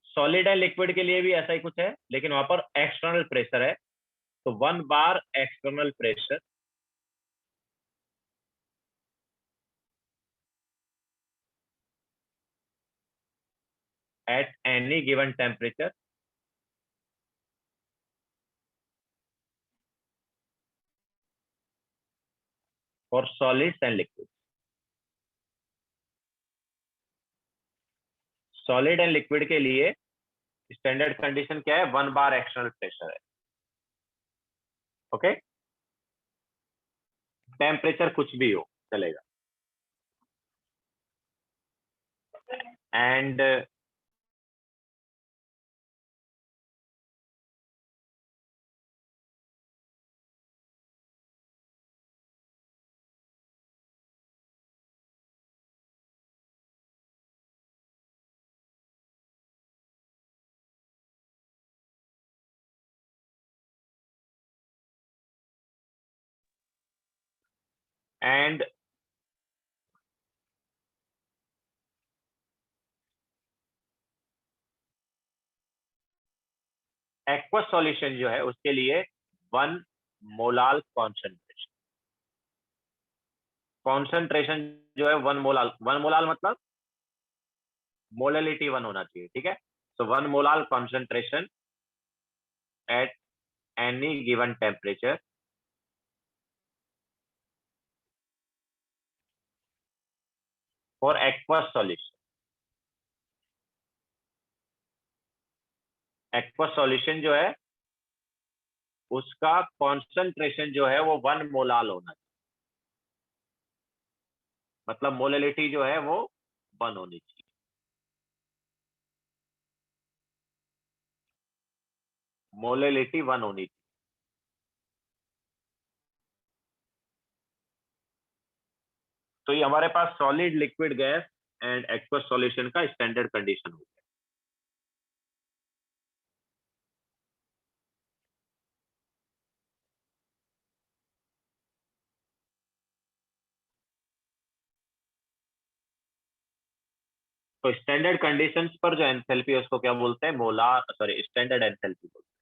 Solid and liquid के लिए भी ऐसा ही कुछ है, लेकिन वहां पर एक्सटर्नल प्रेशर है। तो 1 bar external pressure at any given temperature for solids and liquid. Solid and liquid के लिए स्टैंडर्ड कंडीशन क्या है? 1 बार एक्सटर्नल प्रेशर है। ओके, टेम्परेचर कुछ भी हो चलेगा। एंड एंड एक्वस सॉल्यूशन जो है उसके लिए 1 मोलाल कॉन्सेंट्रेशन जो है 1 मोलाल मतलब मोलैलिटी 1 होना चाहिए, ठीक है। सो 1 molal concentration eight any given temperature for aqueous solution. Aqueous solution जो है उसका कॉन्सेंट्रेशन जो है वो 1 मोलाल होना चाहिए, मतलब मोलैलिटी जो है वो 1 होनी चाहिए। मोलैलिटी 1 होनी चाहिए। तो ये हमारे पास solid, liquid, gas and aqueous solution का स्टैंडर्ड कंडीशन हो गया। तो स्टैंडर्ड कंडीशंस पर जो एंथैल्पी है उसको क्या बोलते हैं? मोलार, सॉरी, स्टैंडर्ड एंथैल्पी बोलते हैं।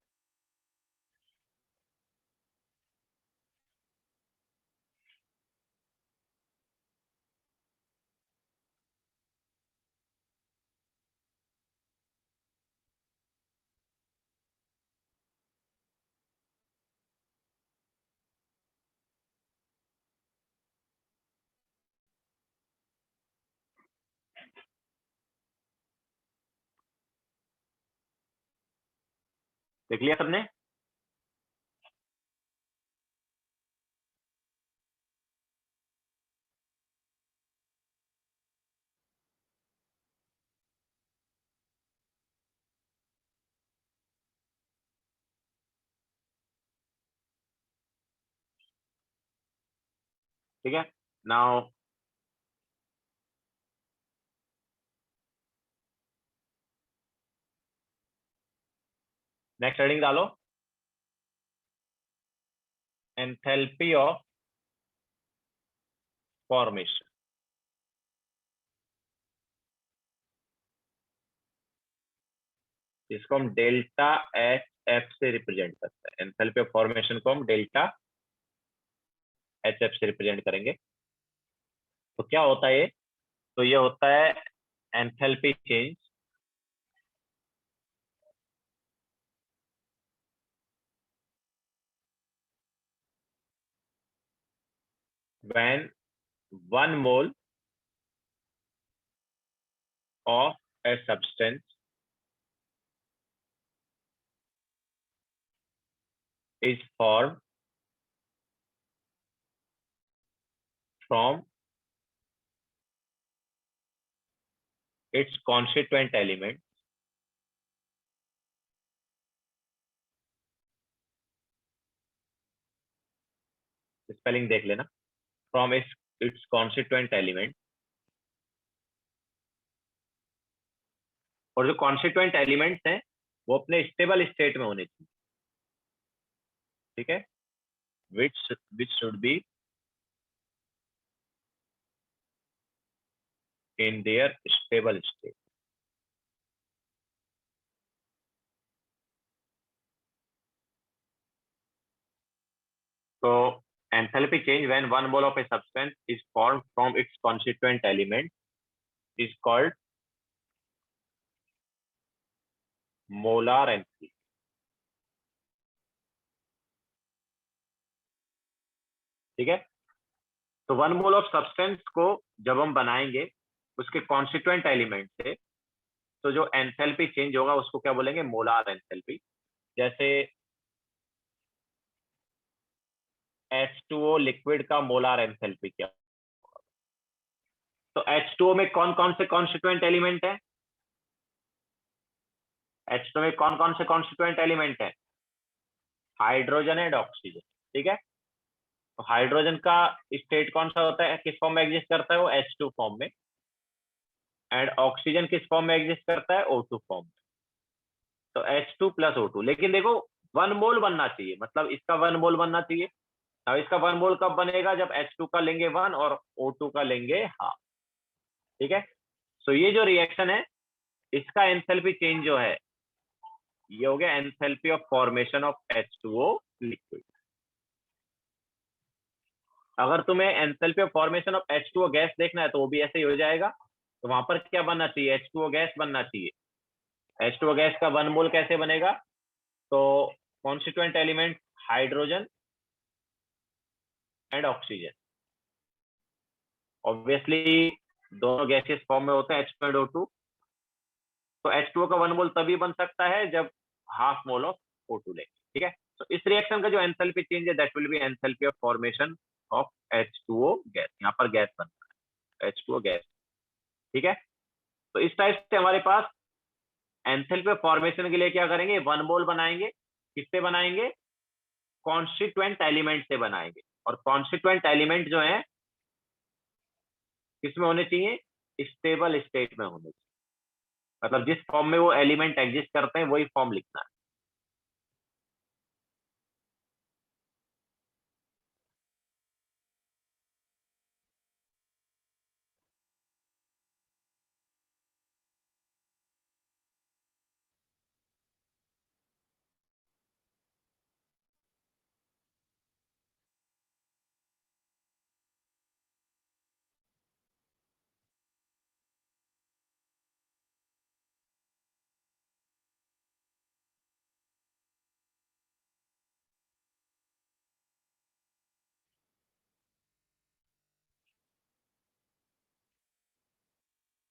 देख लिया सबने? ठीक है। नाउ नेक्स्ट हेडिंग डालो, एंथैल्पी ऑफ फॉर्मेशन। इसको हम डेल्टा एच एफ से रिप्रेजेंट करते हैं। एंथैल्पी ऑफ फॉर्मेशन को हम डेल्टा एच एफ से रिप्रेजेंट करेंगे। तो क्या होता है ये? तो ये होता है enthalpy change when 1 mole of a substance is formed from its constituent element spelling देख लेना, फ्रॉम its constituent element। और जो कॉन्स्टिट्यूएंट एलिमेंट्स हैं वो अपने स्टेबल स्टेट में होने चाहिए, ठीक है, which should be in their stable state। तो enthalpy change when 1 mole of a substance is formed from its constituent element is called molar enthalpy। ठीक है। तो 1 मोल ऑफ सब्सटेंस को जब हम बनाएंगे उसके कॉन्स्टिट्यूएंट एलिमेंट से, तो जो एंथैल्पी चेंज होगा उसको क्या बोलेंगे? Molar enthalpy. जैसे H2O लिक्विड का मोलार एंथैल्पी क्या? तो H2O में कौन कौन से कॉन्स्टिट्यूएंट एलिमेंट है? H2O में कौन कौन से कॉन्स्टिट्यूएंट एलिमेंट है? हाइड्रोजन एंड ऑक्सीजन, ठीक है। तो हाइड्रोजन का स्टेट कौन सा होता है, किस फॉर्म में एग्जिस्ट करता है? वो H2 फॉर्म में। एंड ऑक्सीजन किस फॉर्म में एग्जिस्ट करता है? O2 फॉर्म में। तो H2 प्लस O2। लेकिन देखो 1 मोल बनना चाहिए, मतलब इसका 1 मोल बनना चाहिए। अब इसका 1 मोल कब बनेगा? जब H2 का लेंगे 1 और O2 का लेंगे हाफ, ठीक है। सो ये जो रिएक्शन है इसका एंथैल्पी चेंज जो है ये हो गया enthalpy of formation of H2O liquid. अगर तुम्हें enthalpy of formation of H2O gas देखना है तो वो भी ऐसे ही हो जाएगा। तो वहां पर क्या बनना चाहिए, H2O गैस बनना चाहिए। H2O गैस का 1 मोल कैसे बनेगा, तो constituent element hydrogen and oxygen, obviously दोनों गैसेस फॉर्म में होते हैं H2 एंड O2। तो H2O का 1 मोल तभी बन सकता है जब हाफ मोल ऑफ O2 लेंगे, ठीक है। तो इस रिएक्शन का जो एंथैल्पी चेंज है that will B enthalpy of formation of H2O gas. यहाँ पर गैस बनता है H2O गैस, ठीक है। तो इस टाइप से हमारे पास एंथैल्पी ऑफ फॉर्मेशन के लिए क्या करेंगे, 1 मोल बनाएंगे। किससे बनाएंगे, कॉन्स्टिट्यूएंट एलिमेंट से बनाएंगे। और कॉन्स्टिट्यूएंट एलिमेंट जो है किसमें होने चाहिए, स्टेबल स्टेट में होने चाहिए। मतलब जिस फॉर्म में वो एलिमेंट एग्जिस्ट करते हैं वही फॉर्म लिखना है।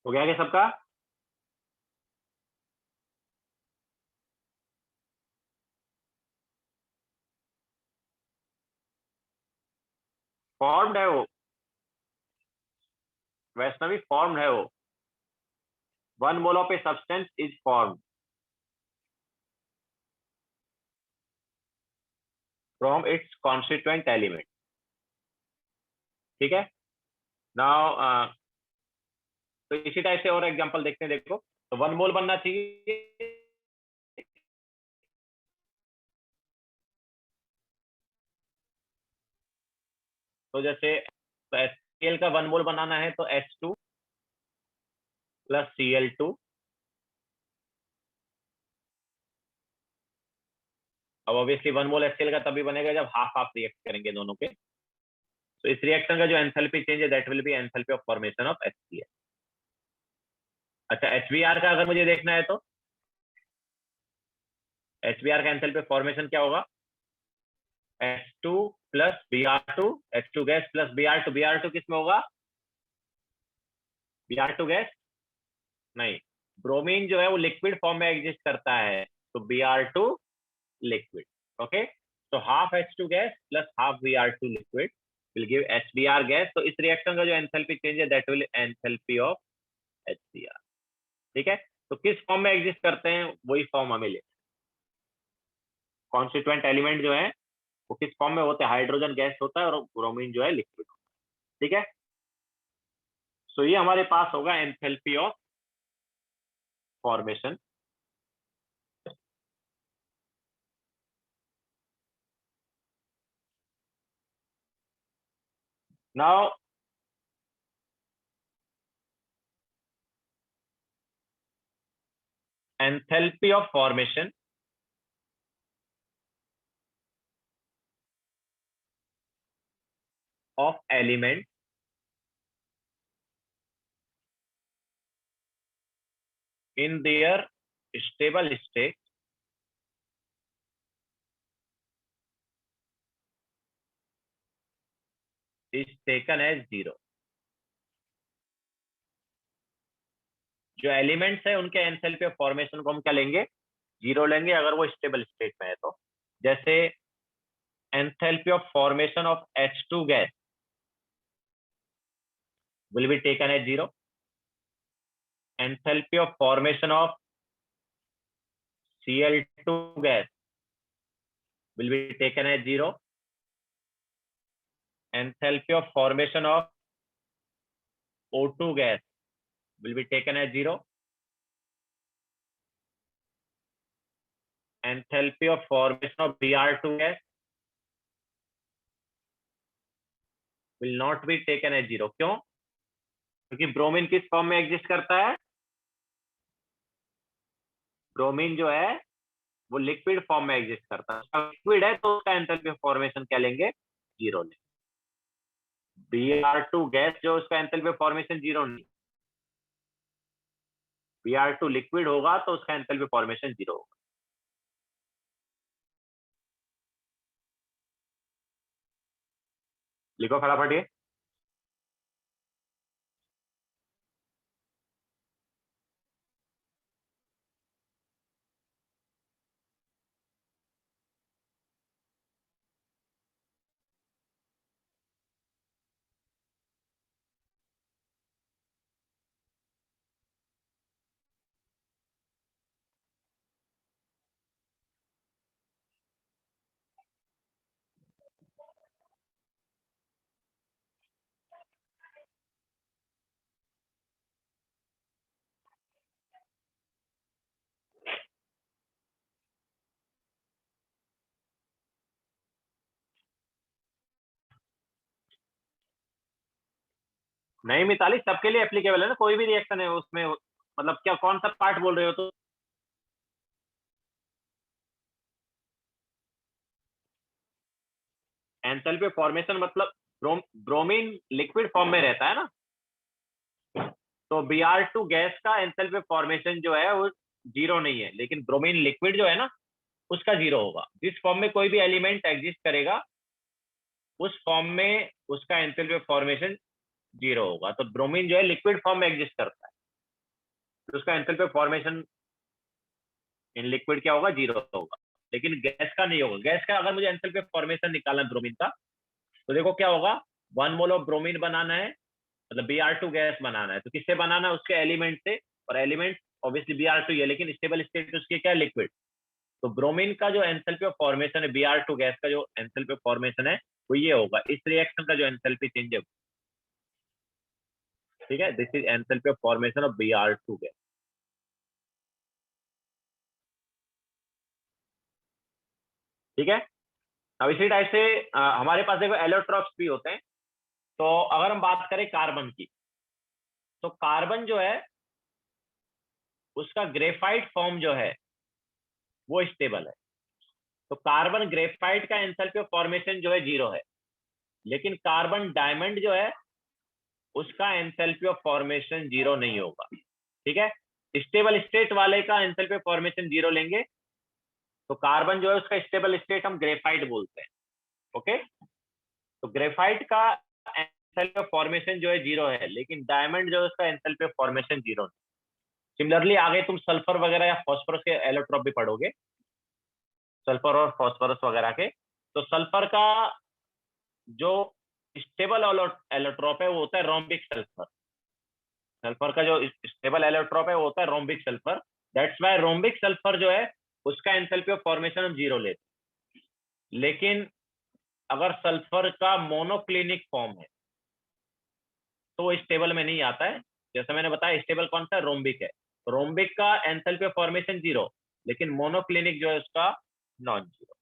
हो गया क्या सबका? फॉर्म्ड है वो, वैष्णवी फॉर्म्ड है वो। 1 mole of a substance is formed from its constituent element, ठीक है। नाउ तो इसी टाइप से और एग्जांपल देखते हैं। देखो, तो 1 मोल बनना चाहिए। तो जैसे तो HCl का 1 मोल बनाना है तो H2 प्लस Cl2। अब ऑब्वियसली 1 मोल HCl का तभी बनेगा जब हाफ हाफ रिएक्ट करेंगे दोनों के। तो इस रिएक्शन का जो एंथैल्पी चेंज है that will B enthalpy of formation of HCl। अच्छा, HBr का अगर मुझे देखना है तो HBr का एंथैल्पी ऑफ फॉर्मेशन क्या होगा, H2 plus Br2, H2 gas plus Br2। Br2 किस में होगा, Br2 गैस नहीं, ब्रोमीन जो है वो लिक्विड फॉर्म में एग्जिस्ट करता है, तो Br2 लिक्विड। ओके, तो half H2 gas plus half Br2 liquid will give HBr gas. तो इस रिएक्शन का जो एंथैल्पी चेंज है that will enthalpy of HBr, ठीक है। तो किस फॉर्म में एग्जिस्ट करते हैं वही फॉर्म हमें ले, कॉन्स्टिट्यूएंट एलिमेंट जो है वो किस फॉर्म में होते हैं, हाइड्रोजन गैस होता है और ब्रोमीन जो है लिक्विड होता है, ठीक है। सो ये हमारे पास होगा enthalpy of formation. Now enthalpy of formation of element in their stable state is taken as 0। जो एलिमेंट्स है उनके एंथैल्पी ऑफ फॉर्मेशन को हम क्या लेंगे, 0 लेंगे अगर वो स्टेबल स्टेट में है तो। जैसे enthalpy of formation of H2 gas will be taken as 0। enthalpy of formation of Cl2 gas will be taken as 0। enthalpy of formation of O2 gas will be taken as 0। enthalpy of formation of Br2 gas will not be taken as 0। क्यों, क्योंकि bromine किस form में exist करता है, bromine जो है वो liquid form में एग्जिस्ट करता है, लिक्विड है तो उसका एंथैल्पी ऑफ फॉर्मेशन क्या लेंगे, जीरो लेंगे। Br2 गैस जो उसका एंथैल्पी ऑफ फॉर्मेशन जीरो नहीं, Br2 लिक्विड होगा तो उसका एंथैल्पी ऑफ फॉर्मेशन जीरो होगा। लिखो फटाफट ये। नहीं मिताली, सबके लिए एप्लीकेबल है ना, कोई भी रिएक्शन है उसमें, मतलब क्या कौन सा पार्ट बोल रहे हो तो? एंथैल्पी ऑफ फॉर्मेशन मतलब ब्रोमीन लिक्विड फॉर्म में रहता है ना, तो Br2 गैस का एंथैल्पी ऑफ फॉर्मेशन जो है वो जीरो नहीं है, लेकिन ब्रोमीन लिक्विड जो है ना उसका जीरो होगा। जिस फॉर्म में कोई भी एलिमेंट एग्जिस्ट करेगा उस फॉर्म में उसका एंथैल्पी ऑफ फॉर्मेशन जीरो होगा। तो ब्रोमीन जो है लिक्विड फॉर्म में एग्जिस्ट करता है तो उसका enthalpy of formation in liquid क्या होगा, जीरो होगा। लेकिन गैस का नहीं होगा। गैस का अगर मुझे एंथैल्पी ऑफ फॉर्मेशन निकालना है ब्रोमीन का, तो देखो क्या होगा, 1 मोल ऑफ ब्रोमीन बनाना है, मतलब Br2 गैस बनाना है, तो किससे बनाना है, उसके एलिमेंट से। और एलिमेंट ऑब्वियसली Br2 है, लेकिन स्टेबल स्टेट उसकी क्या है, लिक्विड। तो ब्रोमीन का जो एंथैल्पी ऑफ फॉर्मेशन है, Br2 गैस का जो एंथैल्पी ऑफ फॉर्मेशन है वो ये होगा। इस रिएक्शन का जो एंथैल्पी चेंज है, ठीक है, this is enthalpy of formation of Br2 gas. ठीक है। अब इसी टाइप से हमारे पास देखो एलोट्रॉप्स भी होते हैं। तो अगर हम बात करें कार्बन की, तो कार्बन जो है उसका ग्रेफाइट फॉर्म जो है वो स्टेबल है। तो कार्बन ग्रेफाइट का एंथैल्पी ऑफ फॉर्मेशन जो है जीरो है, लेकिन कार्बन डायमंड जो है उसका एंथैल्पी ऑफ फॉर्मेशन जीरो नहीं होगा। ठीक है। स्टेबल स्टेट वाले का एंथैल्पी ऑफ फॉर्मेशन जीरो लेंगे, तो कार्बन जो है उसका स्टेबल स्टेट हम ग्रेफाइट बोलते हैं। ओके, तो ग्रेफाइट का एंथैल्पी ऑफ फॉर्मेशन जो है जीरो है, लेकिन डायमंड जो है उसका एंथैल्पी ऑफ फॉर्मेशन जीरो नहीं। सिमिलरली आगे तुम सल्फर वगैरह या फॉस्फोरस के एलोट्रॉप भी पढ़ोगे, सल्फर और फॉस्फोरस वगैरह के। तो सल्फर का जो स्टेबल एलोट्रॉप है वो होता है रोम्बिक सल्फर। सल्फर का जो स्टेबल एलोट्रॉप है वो होता है rhombic sulphur. That's why rhombic sulphur जो है उसका एंथैल्पी ऑफ फॉर्मेशन हम जीरो लेते हैं। लेकिन अगर सल्फर का मोनोक्लिनिक फॉर्म है तो वो स्टेबल में नहीं आता है। जैसे मैंने बताया, स्टेबल कौन सा है, रोम्बिक है। रोम्बिक का एंथैल्पी ऑफ फॉर्मेशन जीरो, लेकिन मोनोक्लिनिक जो है उसका नॉन जीरो।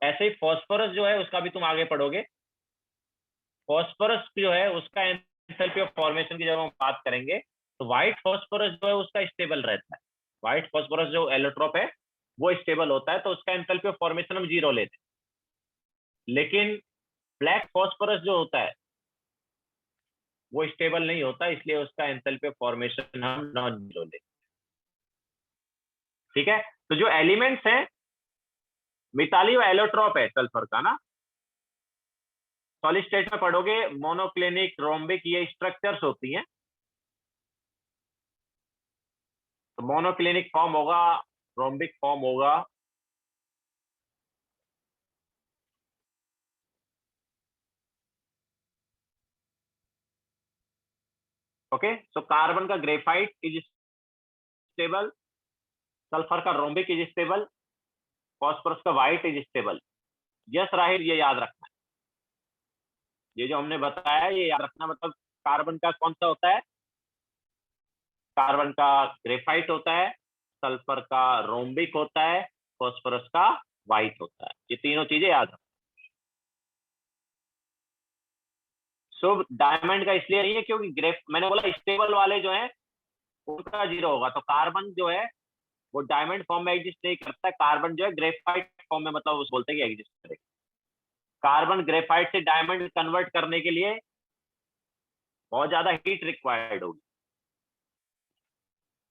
ऐसे ही फॉस्फोरस जो है उसका भी तुम आगे पढ़ोगे। फॉस्फोरस जो है उसका एंथैल्पी ऑफ फॉर्मेशन की जब हम बात करेंगे तो व्हाइट फॉस्फोरस जो है उसका स्टेबल रहता है। व्हाइट फॉस्फोरस जो एलोट्रॉप है वो स्टेबल होता है, तो उसका एंथैल्पी ऑफ फॉर्मेशन हम जीरो लेते हैं। लेकिन ब्लैक फॉस्फोरस जो होता है वो स्टेबल नहीं होता, इसलिए उसका एंथैल्पी ऑफ फॉर्मेशन हम नॉन जीरो लेते हैं। ठीक है। तो जो एलिमेंट्स हैं मिताली, वो एलोट्रॉप है सल्फर का ना। सॉलिड स्टेट में पढ़ोगे मोनोक्लिनिक, रोम्बिक, ये स्ट्रक्चर्स होती हैं। तो मोनोक्लिनिक फॉर्म होगा, रोम्बिक फॉर्म होगा। ओके, सो कार्बन का ग्रेफाइट इज स्टेबल, सल्फर का रोम्बिक इज स्टेबल, फॉस्फोरस का white is stable. Yes Rahil, ये याद रखना है। ये जो हमने बताया ये याद रखना। मतलब कार्बन का कौन सा होता है, कार्बन का ग्रेफाइट होता है, सल्फर का रोम्बिक होता है, फॉस्फोरस का व्हाइट होता है। ये तीनों चीजें याद रखना। सो डायमंड का इसलिए नहीं है क्योंकि मैंने बोला स्टेबल वाले जो है उनका जीरो होगा। तो कार्बन जो है वो डायमंड फॉर्म में एग्जिस्ट नहीं करता है, कार्बन जो है ग्रेफाइट फॉर्म में, मतलब उस बोलते हैं कि एग्जिस्ट करेगा। कार्बन ग्रेफाइट से डायमंड कन्वर्ट करने के लिए बहुत ज्यादा हीट रिक्वायर्ड होगी।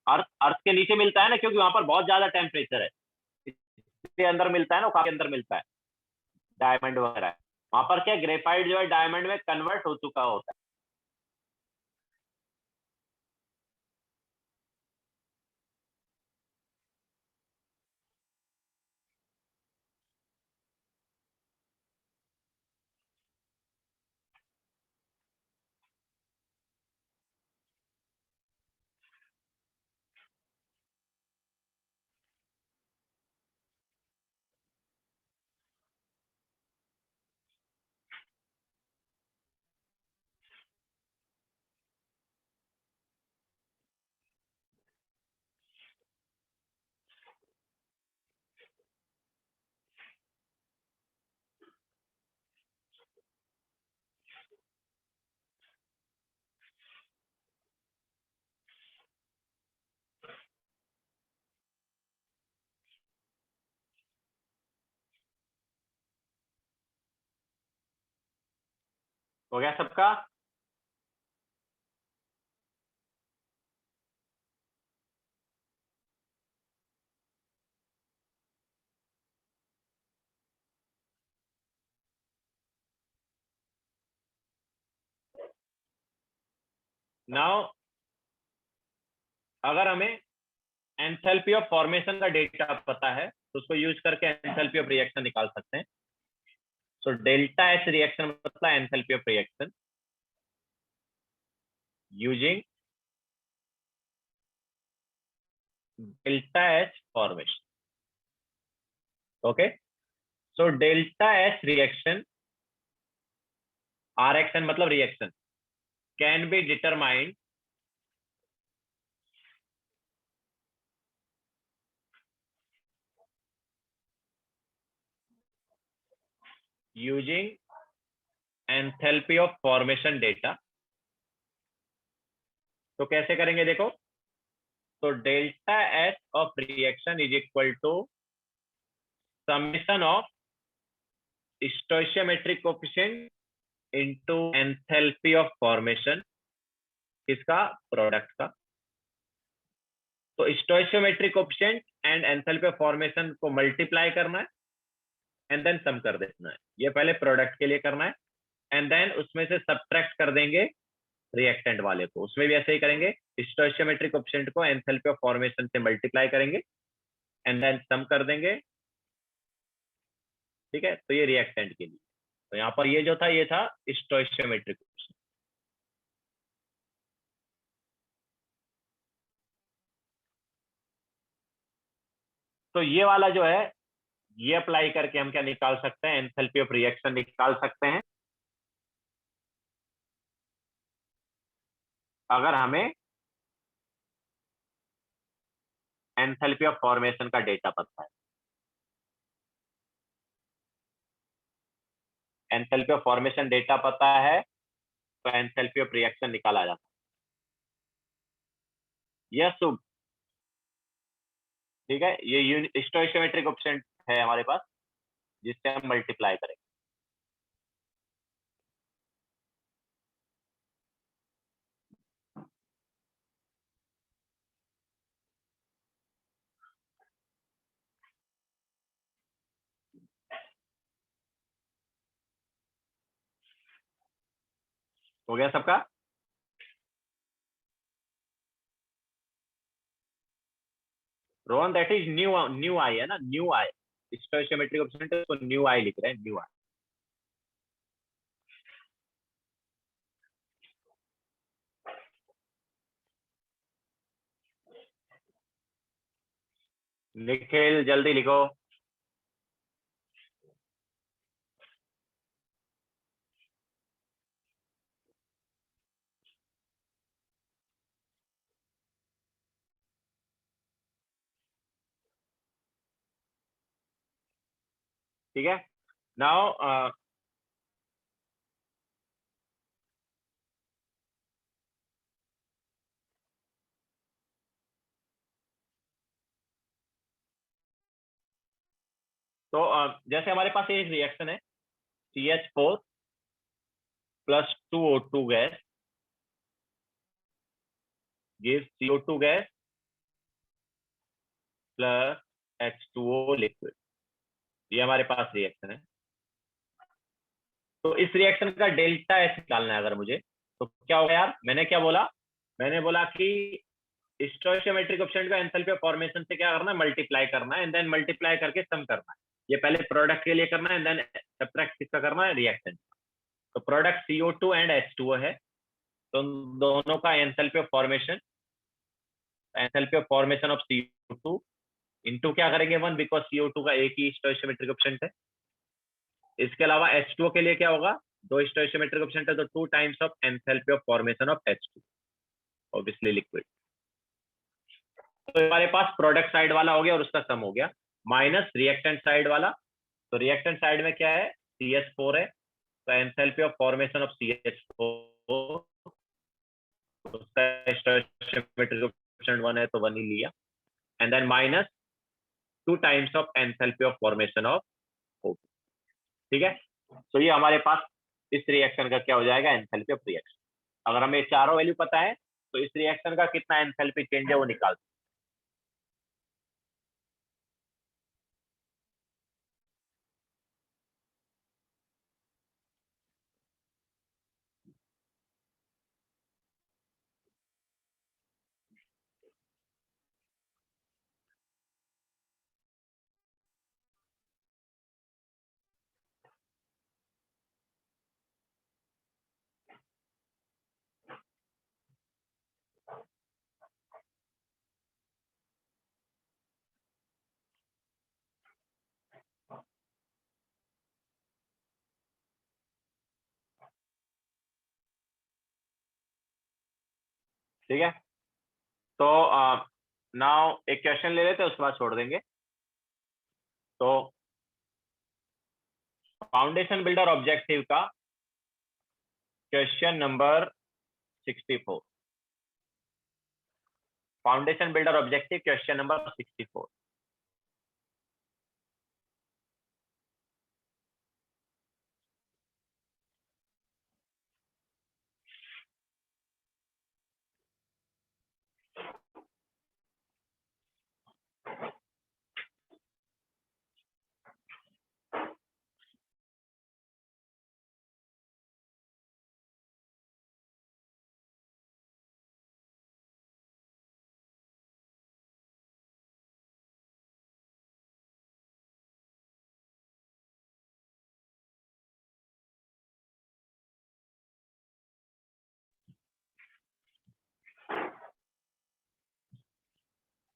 अर्थ अर्थ के नीचे मिलता है ना, क्योंकि वहां पर बहुत ज्यादा टेम्परेचर है, इसके अंदर मिलता है ना, काफी अंदर मिलता है डायमंड वगैरह। वहां पर क्या, ग्रेफाइट जो है डायमंड में कन्वर्ट हो चुका होता है। हो गया सबका? नाउ अगर हमें एंथैल्पी ऑफ फॉर्मेशन का डेटा पता है तो उसको यूज करके एंथैल्पी ऑफ रिएक्शन निकाल सकते हैं। सो डेल्टा एच रिएक्शन मतलब enthalpy of reaction using delta H formation. Okay, so delta H reaction, R action मतलब reaction, can be determined using enthalpy of formation data. तो कैसे करेंगे देखो, तो delta H of reaction is equal to summation of stoichiometric coefficient into enthalpy of formation, किसका, product का। तो stoichiometric coefficient and enthalpy of formation को multiply करना है एंड देन सम कर देना है। ये पहले प्रोडक्ट के लिए करना है एंड देन उसमें से सब्ट्रैक्ट कर देंगे रिएक्टेंट वाले को। उसमें भी ऐसे ही करेंगे, स्टोइशियोमेट्रिक कोएफिशिएंट को एंथैल्पी ऑफ फॉर्मेशन से मल्टीप्लाई करेंगे एंड देन सम कर देंगे। ठीक है, तो ये रिएक्टेंट के लिए। तो यहाँ पर ये जो था, ये था स्टोइशियोमेट्रिक कोएफिशिएंट। तो ये वाला जो है, ये अप्लाई करके हम क्या निकाल सकते हैं, एंथैल्पी ऑफ रिएक्शन निकाल सकते हैं अगर हमें एंथैल्पी ऑफ फॉर्मेशन का डेटा पता है। एंथैल्पी ऑफ फॉर्मेशन डेटा पता है तो एंथैल्पी ऑफ रिएक्शन निकाला जाता है। यह शुभ, ठीक है, ये स्टोइशियोमेट्रिक कोएफिशिएंट है हमारे पास जिससे हम मल्टीप्लाई करेंगे। हो गया सबका? रोहन, दैट इज न्यू आई है ना, न्यू आई। स्टोइशियोमेट्रिक कोएफिशिएंट को न्यू आई लिख रहे हैं, न्यू आई। निखिल जल्दी लिखो। ठीक है, नाउ तो जैसे हमारे पास एक रिएक्शन है CH4 plus 2O2 gas gives CO2 gas plus H2O liquid, ये हमारे पास रिएक्शन है। तो इस रिएक्शन का डेल्टा एच निकालना है अगर मुझे, तो क्या होगा यार, मैंने बोला कि स्टोइचियोमेट्रिक कोएफिशिएंट का एंथैल्पी ऑफ फॉर्मेशन से क्या करना है, मल्टीप्लाई करना है, एंड देन मल्टीप्लाई करके सम करना है। ये पहले प्रोडक्ट के लिए करना है, एंड देन सब्ट्रैक्ट किसका करना है, रिएक्शन। तो प्रोडक्ट CO2 एंड H2O है, तो दोनों का enthalpy of formation of CO2 into क्या करेंगे 1, बिकॉज CO2 का एक ही स्टोइचियोमेट्रिक कोएफिशिएंट है। इसके अलावा H2O के लिए क्या होगा, 2 स्टोइचियोमेट्रिक कोएफिशिएंट है, तो 2 times of enthalpy of formation of H2, obviously liquid. तो हमारे पास प्रोडक्ट साइड वाला हो गया और उसका सम हो गया, माइनस रिएक्टेंट साइड वाला। तो रिएक्टेंट साइड में क्या है, CH4 है, तो enthalpy of formation of CH4, उसका स्टोइचियोमेट्रिक कोएफिशिएंट 1 है तो 1 ही लिया, and then minus 2 times of enthalpy of formation of O2। ठीक है, तो ये हमारे पास इस रिएक्शन का क्या हो जाएगा, एंथैल्पी ऑफ रिएक्शन। अगर हमें चारों वैल्यू पता है तो इस रिएक्शन का कितना एंथैल्पी चेंज है वो निकाल। ठीक है, तो नाउ एक क्वेश्चन ले लेते हैं, उसके बाद छोड़ देंगे। तो फाउंडेशन बिल्डर ऑब्जेक्टिव का question number 64, foundation builder objective question number 64।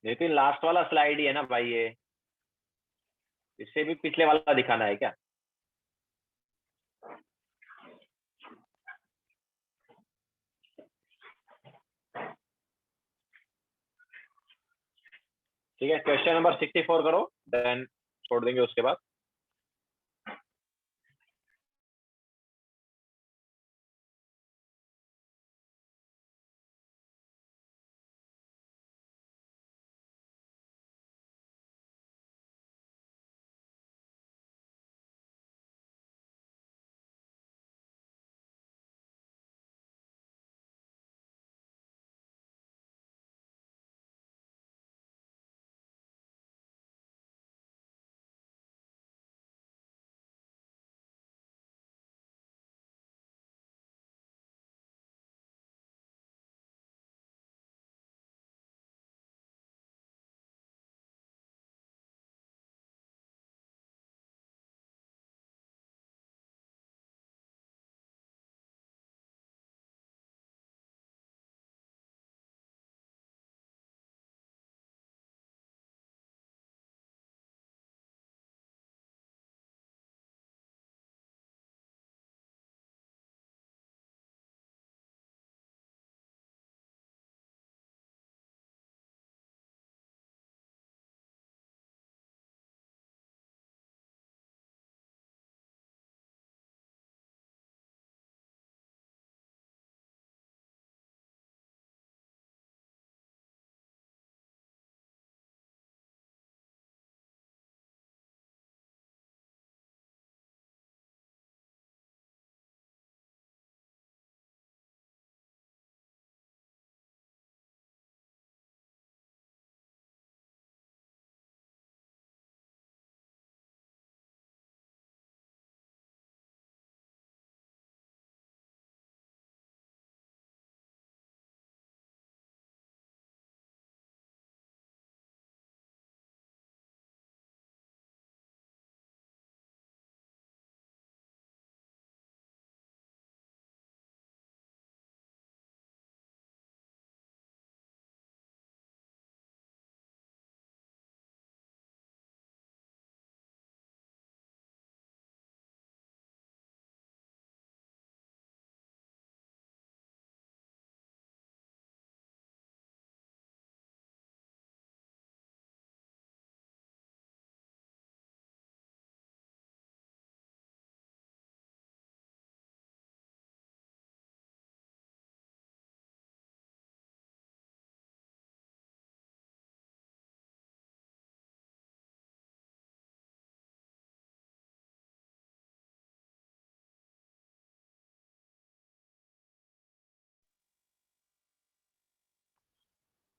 Nitin last वाला स्लाइड ही है ना भाई, ये इससे भी पिछले वाला दिखाना है क्या? ठीक है, क्वेश्चन नंबर 64 करो, देन छोड़ देंगे उसके बाद।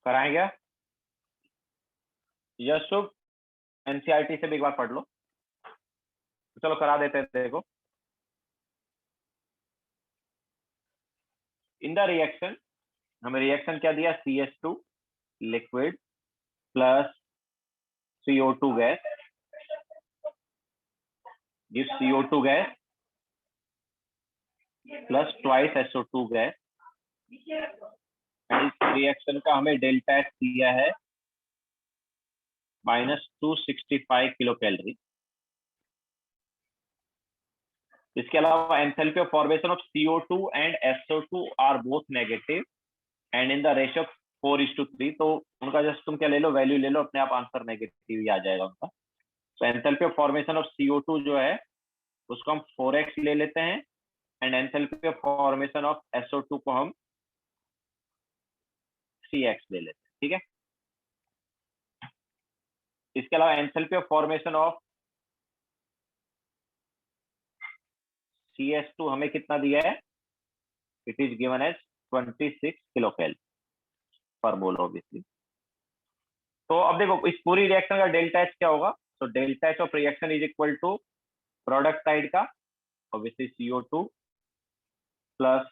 कराएं क्या? यश शुभ, एनसीईआरटी से भी एक बार पढ़ लो। चलो करा देते हैं। देखो, इन द रिएक्शन, हमें रिएक्शन क्या दिया? CH2 liquid plus CO2 gas gives CO2 gas plus twice SO2 gas. इस रिएक्शन का हमें डेल्टा एच दिया है -265 किलो कैलोरी। इसके अलावा enthalpy of formation of CO2 and SO2 are both negative and in the ratio 4:3। तो उनका just तुम क्या ले लो, वैल्यू ले लो, अपने आप आंसर नेगेटिव ही आ जाएगा उनका। तो enthalpy of formation of CO2 जो है उसको हम 4x ले लेते हैं and enthalpy of formation of SO2 को हम 3x ले लेते हैं। ठीक है। इसके अलावा enthalpy of formation of CS2 हमें कितना दिया है? It is given as 26 kilo calorie per mole obviously. तो अब देखो इस पूरी रिएक्शन का डेल्टा एच क्या होगा? तो delta H of reaction is equal to product side का obviously CO2 plus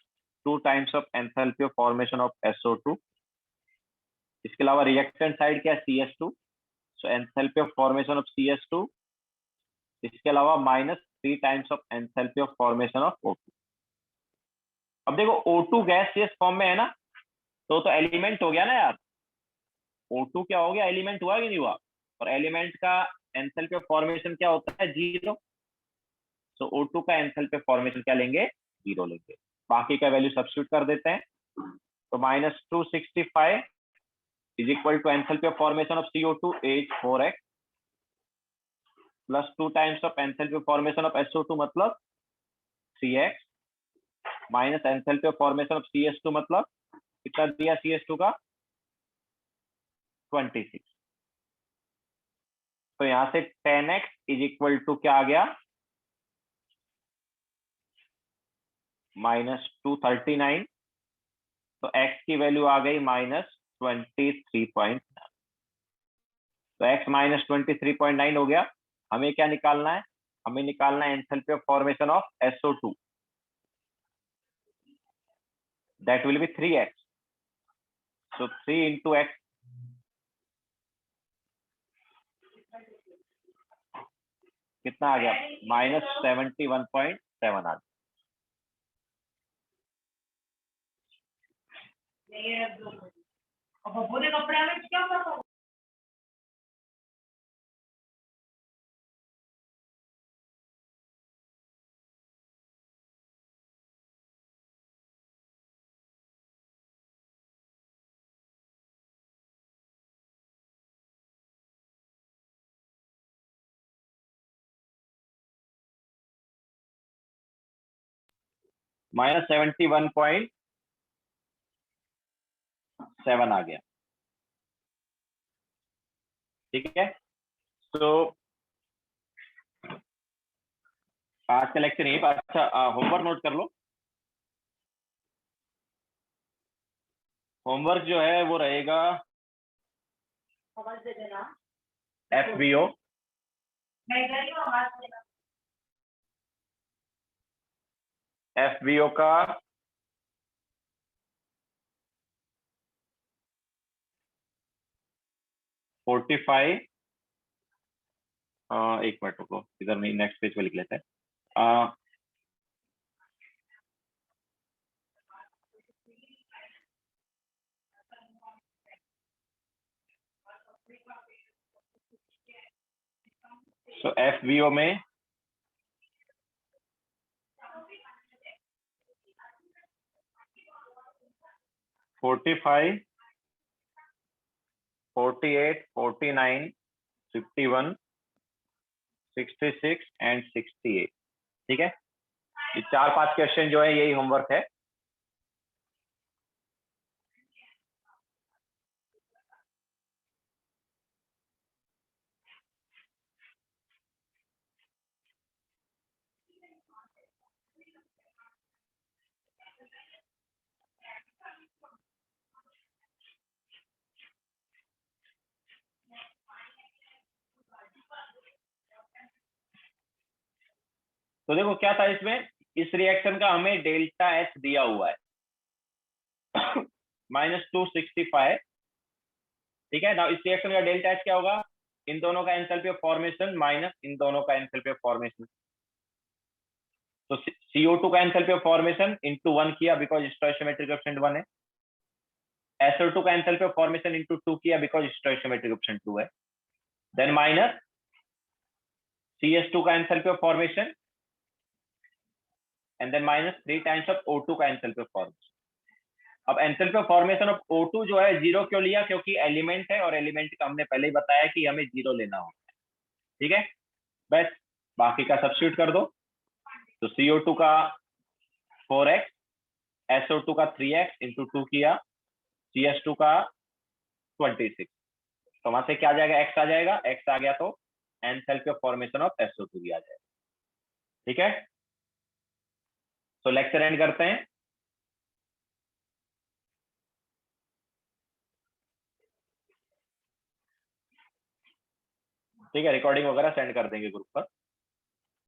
2 times of enthalpy of formation of SO2। इसके अलावा रिएक्टेंट साइड क्या है? CH2, so enthalpy of formation of CH2। इसके अलावा -3 times of enthalpy of formation of O2। अब देखो O2 gaseous form में है ना, तो एलिमेंट हो गया ना यार। O2 क्या हो गया? एलिमेंट हुआ कि नहीं हुआ? और एलिमेंट का एंथैल्पी ऑफ फॉर्मेशन क्या होता है? 0। तो O2 का एंथैल्पी ऑफ फॉर्मेशन क्या लेंगे? 0 लेंगे। बाकी का वैल्यू सब्स्टिट्यूट कर देते हैं। तो -265 is equal to enthalpy of formation of CO2 is 4x plus 2 times of enthalpy of formation of SO2 मतलब 3x minus enthalpy of formation of CH2 मतलब कितना दिया CH2 का? 26। तो यहां से 10x इज इक्वल टू क्या आ गया? -239। तो x की वैल्यू आ गई -23.9। तो x -23.9 हो गया। हमें क्या निकालना है? हमें निकालना है enthalpy of formation of SO2, that will B 3x। So 3 into x कितना आ गया? -71.7 आ गया। -71.7 आ गया। ठीक है। तो आज का लेक्चर यही। अच्छा होमवर्क नोट कर लो। होमवर्क जो है वो रहेगा FBO, FBO का 45। एक मिनट रुको, इधर नहीं, नेक्स्ट पेज पे लिख लेते हैं। सो FBO में 45, 48, 49, 51, 66 एंड 68। ठीक है। ये 4-5 क्वेश्चन जो है यही होमवर्क है। तो देखो क्या था इसमें, इस रिएक्शन का हमें डेल्टा एच दिया हुआ है -265, ठीक है ना। इस रिएक्शन का डेल्टा एच क्या होगा, इन दोनों का एंथैल्पी ऑफ फॉर्मेशन माइनस इन दोनों का एंथैल्पी ऑफ फॉर्मेशन। तो CO2 का एंथैल्पी ऑफ फॉर्मेशन इंटू 1 किया बिकॉज स्टोइचोमेट्रिक कोएफिशिएंट 1 है, SO2 का एंथैल्पी ऑफ फॉर्मेशन इंटू 2 किया बिकॉज स्टोइचोमेट्रिक कोएफिशिएंट 2 है, देन माइनस CS2 का enthalpy of formation and then minus 3 times of O2 का एंथैल्पी ऑफ फॉर्मेशन। अब enthalpy of formation of O2 जो है 0 क्यों लिया, क्योंकि एलिमेंट है और एलिमेंट का हमने पहले ही बताया कि हमें 0 लेना होता है, ठीक है। बस बाकी का सब्स्टिट्यूट कर दो, तो CO2 का 4x, SO2 का 3x इंटू 2 किया, CS2 का 26, तो वहां से क्या आ जाएगा, x आ जाएगा, x आ गया तो enthalpy of formation of SO2 भी आ जाएगा, ठीक है। तो लेक्चर एंड करते हैं। ठीक है, रिकॉर्डिंग वगैरह सेंड कर देंगे ग्रुप पर।